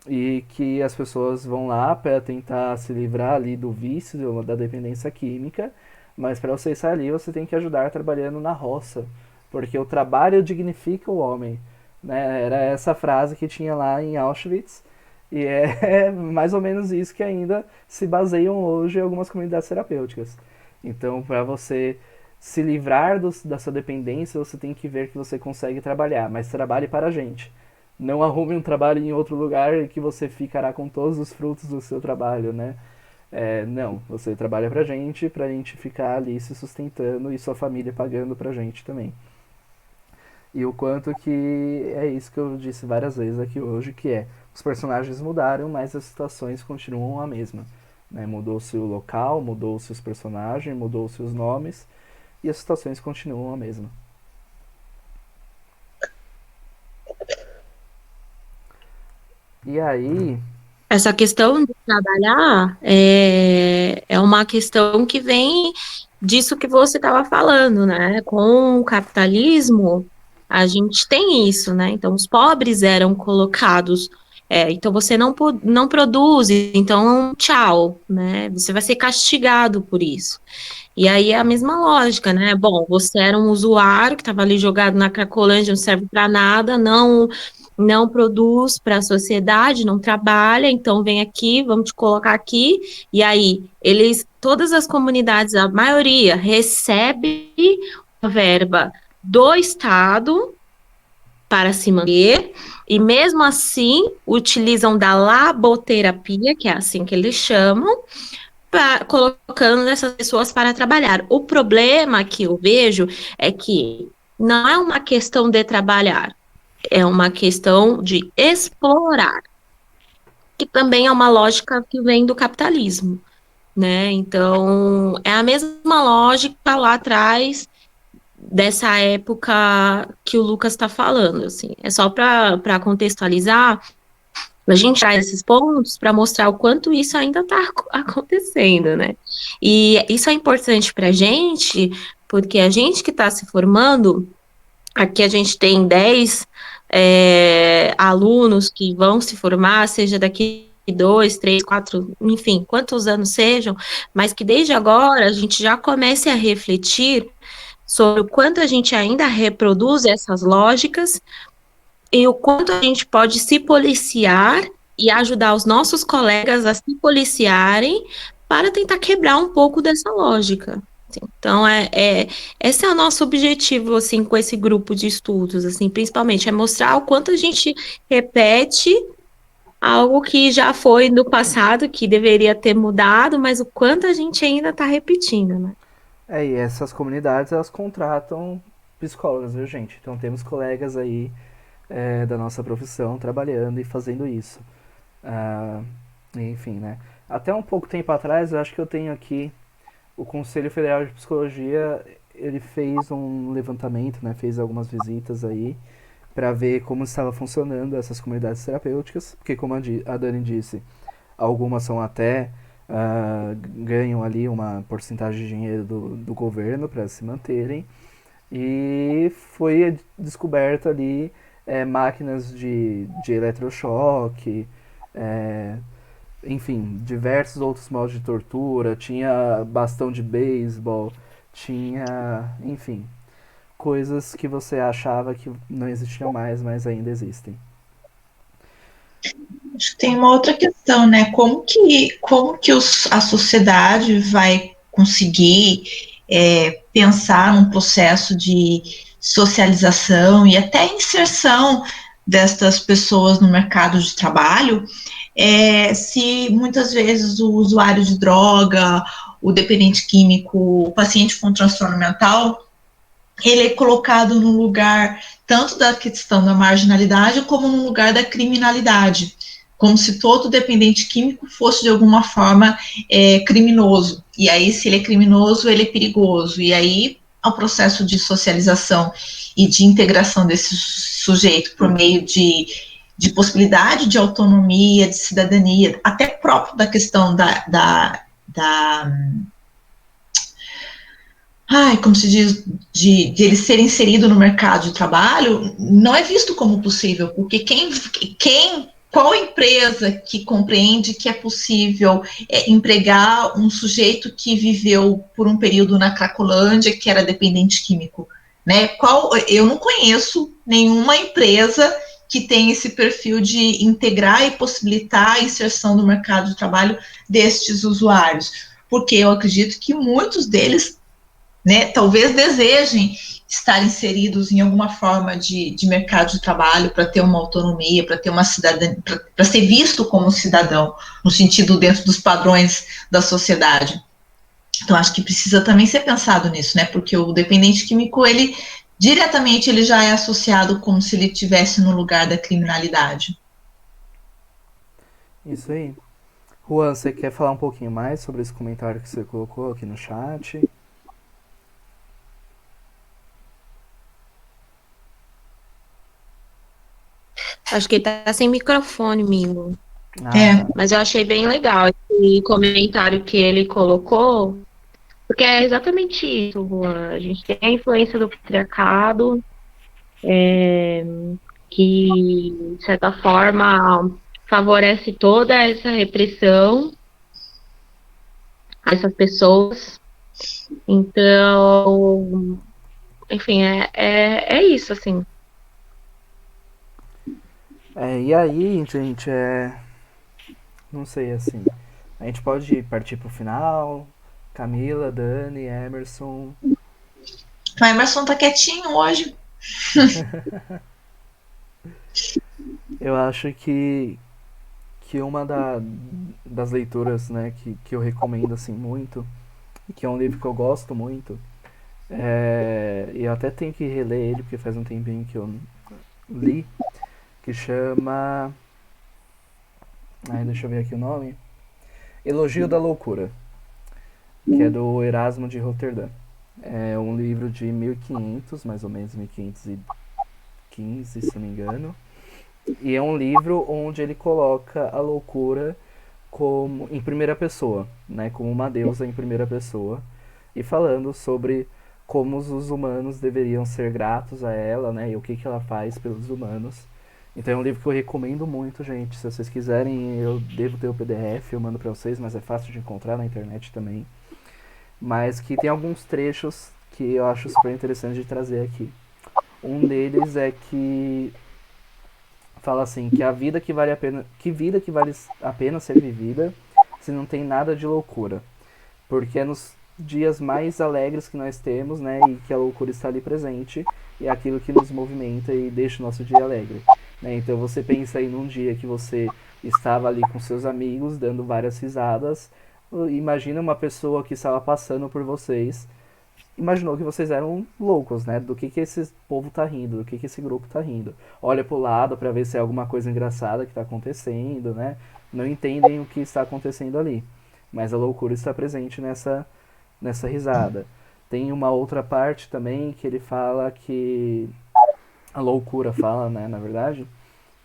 e que as pessoas vão lá para tentar se livrar ali do vício, da dependência química, mas para você estar ali você tem que ajudar trabalhando na roça, porque o trabalho dignifica o homem, né? Era essa frase que tinha lá em Auschwitz, e é mais ou menos isso que ainda se baseiam hoje em algumas comunidades terapêuticas. Então, para você se livrar da sua dependência, você tem que ver que você consegue trabalhar, mas trabalhe para a gente. Não arrume um trabalho em outro lugar que você ficará com todos os frutos do seu trabalho, né? Não, você trabalha pra gente ficar ali se sustentando e sua família pagando pra gente também. E o quanto que é isso que eu disse várias vezes aqui hoje, que os personagens mudaram, mas as situações continuam a mesma, né? Mudou-se o local, mudou-se os personagens, mudou-se os nomes, e as situações continuam a mesma. E aí, Essa questão de trabalhar é uma questão que vem disso que você estava falando, né? Com o capitalismo, a gente tem isso, né? Então, os pobres eram colocados. Então, você não produz, então, tchau, né? Você vai ser castigado por isso. E aí é a mesma lógica, né? Bom, você era um usuário que estava ali jogado na Cracolândia, não serve para nada, não produz para a sociedade, não trabalha, então vem aqui, vamos te colocar aqui, e aí todas as comunidades, a maioria, recebe a verba do Estado para se manter, e mesmo assim utilizam da laboterapia, que é assim que eles chamam, colocando essas pessoas para trabalhar. O problema que eu vejo é que não é uma questão de trabalhar, é uma questão de explorar, que também é uma lógica que vem do capitalismo, né? Então, é a mesma lógica lá atrás dessa época que o Lucas está falando, assim. É só para contextualizar, a gente traz esses pontos para mostrar o quanto isso ainda está acontecendo, né? E isso é importante para a gente, porque a gente que está se formando, aqui a gente tem 10 alunos que vão se formar, seja daqui 2, 3, 4, enfim, quantos anos sejam, mas que desde agora a gente já comece a refletir sobre o quanto a gente ainda reproduz essas lógicas e o quanto a gente pode se policiar e ajudar os nossos colegas a se policiarem para tentar quebrar um pouco dessa lógica. Então, esse é o nosso objetivo, assim, com esse grupo de estudos, assim, principalmente, é mostrar o quanto a gente repete algo que já foi no passado, que deveria ter mudado, mas o quanto a gente ainda está repetindo, né? e essas comunidades, elas contratam psicólogas, viu, gente? Então temos colegas aí da nossa profissão trabalhando e fazendo isso. Enfim, né? Até um pouco tempo atrás, eu acho que eu tenho aqui o Conselho Federal de Psicologia, ele fez um levantamento, né? Fez algumas visitas aí para ver como estava funcionando essas comunidades terapêuticas, porque como a Dani disse, algumas são até ganham ali uma porcentagem de dinheiro do governo para se manterem, e foi descoberta ali máquinas de eletrochoque, enfim, diversos outros modos de tortura, tinha bastão de beisebol, tinha, enfim, coisas que você achava que não existiam mais, mas ainda existem. Acho que tem uma outra questão, né? Como que a sociedade vai conseguir pensar num processo de socialização e até inserção destas pessoas no mercado de trabalho, se muitas vezes o usuário de droga, o dependente químico, o paciente com transtorno mental, ele é colocado no lugar tanto da questão da marginalidade como no lugar da criminalidade, como se todo dependente químico fosse de alguma forma criminoso. E aí, se ele é criminoso, ele é perigoso. E aí, ao processo de socialização e de integração desse sujeito por meio de possibilidade de autonomia, de cidadania, até próprio da questão como se diz, de ele ser inserido no mercado de trabalho, não é visto como possível, porque qual empresa que compreende que é possível empregar um sujeito que viveu por um período na Cracolândia, que era dependente químico, né? Eu não conheço nenhuma empresa que tem esse perfil de integrar e possibilitar a inserção no mercado de trabalho destes usuários, porque eu acredito que muitos deles, né, talvez desejem estar inseridos em alguma forma de mercado de trabalho para ter uma autonomia, para ter uma cidadania, para ser visto como cidadão, no sentido dentro dos padrões da sociedade. Então, acho que precisa também ser pensado nisso, né, porque o dependente químico, ele diretamente ele já é associado como se ele estivesse no lugar da criminalidade. Isso aí. Juan, você quer falar um pouquinho mais sobre esse comentário que você colocou aqui no chat? Acho que ele tá sem microfone, Mingo. Ah, Mas eu achei bem legal esse comentário que ele colocou, porque é exatamente isso, Juan. A gente tem a influência do patriarcado, que, de certa forma, favorece toda essa repressão a essas pessoas. Então, enfim, é isso, assim. e aí, gente, não sei, assim, a gente pode partir pro final. Camila, Dani, Emerson. O Emerson tá quietinho hoje. Eu acho que uma das leituras, né, que eu recomendo, assim, muito, e que é um livro que eu gosto muito, e eu até tenho que reler ele, porque faz um tempinho que eu li, que chama... deixa eu ver aqui o nome. Elogio da Loucura, que é do Erasmo de Roterdã. É um livro de 1500, mais ou menos 1515, se não me engano. E é um livro onde ele coloca a loucura como em primeira pessoa, né, como uma deusa em primeira pessoa, e falando sobre como os humanos deveriam ser gratos a ela, né, e o que ela faz pelos humanos. Então é um livro que eu recomendo muito, gente. Se vocês quiserem, eu devo ter o PDF, eu mando pra vocês, mas é fácil de encontrar na internet também. Mas que tem alguns trechos que eu acho super interessante de trazer aqui. Um deles é que fala assim, que vida que vale a pena ser vivida se não tem nada de loucura. Porque é nos dias mais alegres que nós temos, né, e que a loucura está ali presente, e é aquilo que nos movimenta e deixa o nosso dia alegre, né? Então você pensa aí num dia que você estava ali com seus amigos, dando várias risadas, imagina uma pessoa que estava passando por vocês, imaginou que vocês eram loucos, né? Do que esse povo tá rindo, do que esse grupo tá rindo. Olha pro lado para ver se é alguma coisa engraçada que tá acontecendo, né? Não entendem o que está acontecendo ali. Mas a loucura está presente nessa risada. Tem uma outra parte também que ele fala que... A loucura fala, né, na verdade,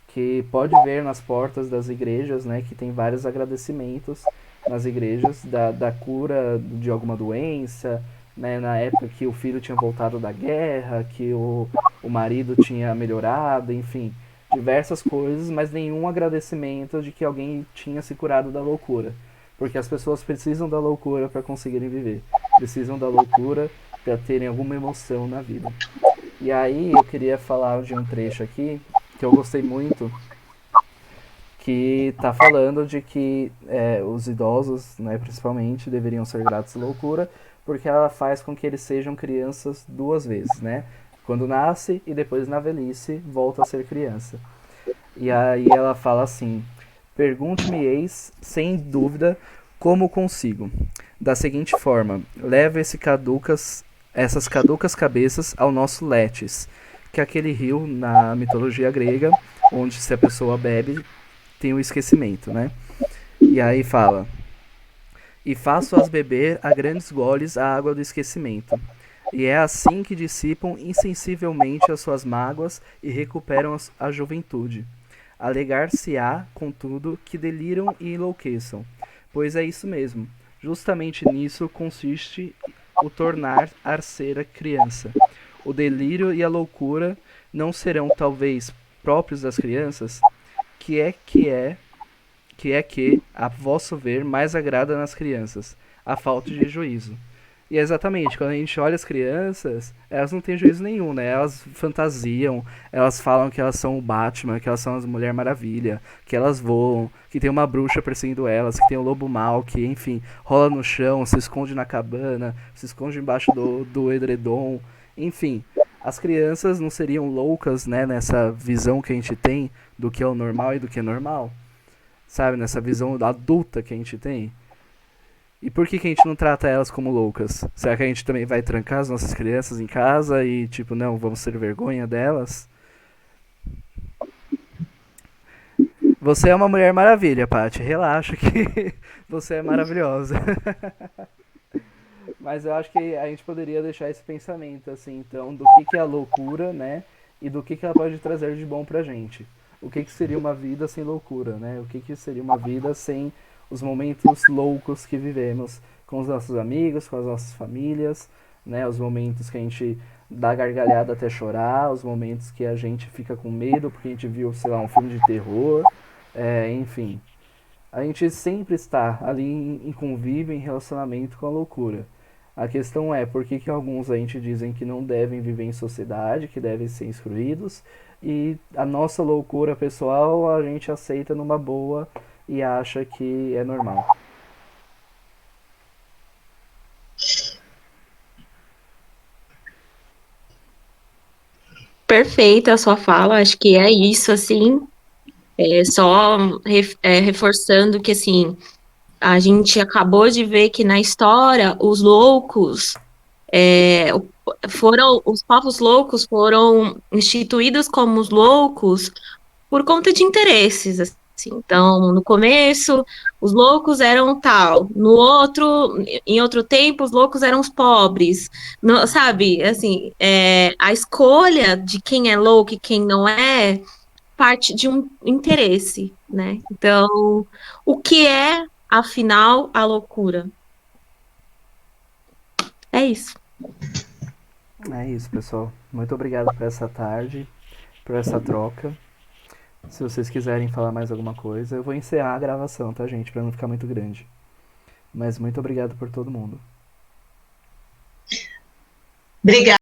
que pode ver nas portas das igrejas, né, que tem vários agradecimentos nas igrejas da cura de alguma doença, né, na época que o filho tinha voltado da guerra, que o marido tinha melhorado, enfim, diversas coisas, mas nenhum agradecimento de que alguém tinha se curado da loucura. Porque as pessoas precisam da loucura para conseguirem viver. Precisam da loucura para terem alguma emoção na vida. E aí eu queria falar de um trecho aqui que eu gostei muito, que tá falando de que os idosos, né, principalmente, deveriam ser gratos à loucura, porque ela faz com que eles sejam crianças duas vezes, né? Quando nasce e depois na velhice volta a ser criança. E aí ela fala assim: pergunte-me-eis, sem dúvida, como consigo. Da seguinte forma: leve esse caducas essas caducas cabeças ao nosso Letis, que é aquele rio na mitologia grega, onde se a pessoa bebe, tem o esquecimento, né? E aí fala: e faço-as beber a grandes goles a água do esquecimento. E é assim que dissipam insensivelmente as suas mágoas e recuperam a juventude. Alegar-se-á, contudo, que deliram e enlouqueçam, pois é isso mesmo. Justamente nisso consiste o tornar a ser a criança. O delírio e a loucura não serão talvez próprios das crianças, que, a vosso ver, mais agrada nas crianças, a falta de juízo. E é exatamente, quando a gente olha as crianças, elas não têm juízo nenhum, né? Elas fantasiam, elas falam que elas são o Batman, que elas são as Mulher Maravilha, que elas voam, que tem uma bruxa perseguindo elas, que tem o lobo mau, que, enfim, rola no chão, se esconde na cabana, se esconde embaixo do edredom, enfim. As crianças não seriam loucas, né, nessa visão que a gente tem do que é o normal e do que é normal? Sabe, nessa visão adulta que a gente tem? E por que a gente não trata elas como loucas? Será que a gente também vai trancar as nossas crianças em casa e, tipo, não, vamos ter vergonha delas? Você é uma Mulher Maravilha, Paty. Relaxa que você é maravilhosa. Mas eu acho que a gente poderia deixar esse pensamento, assim, então, do que é a loucura, né? E do que ela pode trazer de bom pra gente. O que seria uma vida sem loucura, né? O que seria uma vida sem os momentos loucos que vivemos com os nossos amigos, com as nossas famílias, né? Os momentos que a gente dá gargalhada até chorar, os momentos que a gente fica com medo porque a gente viu, sei lá, um filme de terror, enfim. A gente sempre está ali em convívio, em relacionamento com a loucura. A questão é por que alguns a gente dizem que não devem viver em sociedade, que devem ser excluídos, e a nossa loucura pessoal a gente aceita numa boa e acha que é normal. Perfeita a sua fala, acho que é isso, assim, só reforçando que, assim, a gente acabou de ver que na história os loucos os povos loucos foram instituídos como os loucos por conta de interesses, assim. Então, no começo, os loucos eram tal, em outro tempo, os loucos eram os pobres, sabe? Assim, a escolha de quem é louco e quem não é parte de um interesse, né? Então, o que é, afinal, a loucura? É isso. É isso, pessoal. Muito obrigado por essa tarde, por essa troca. Se vocês quiserem falar mais alguma coisa, eu vou encerrar a gravação, tá, gente? Pra não ficar muito grande. Mas muito obrigado por todo mundo. Obrigada.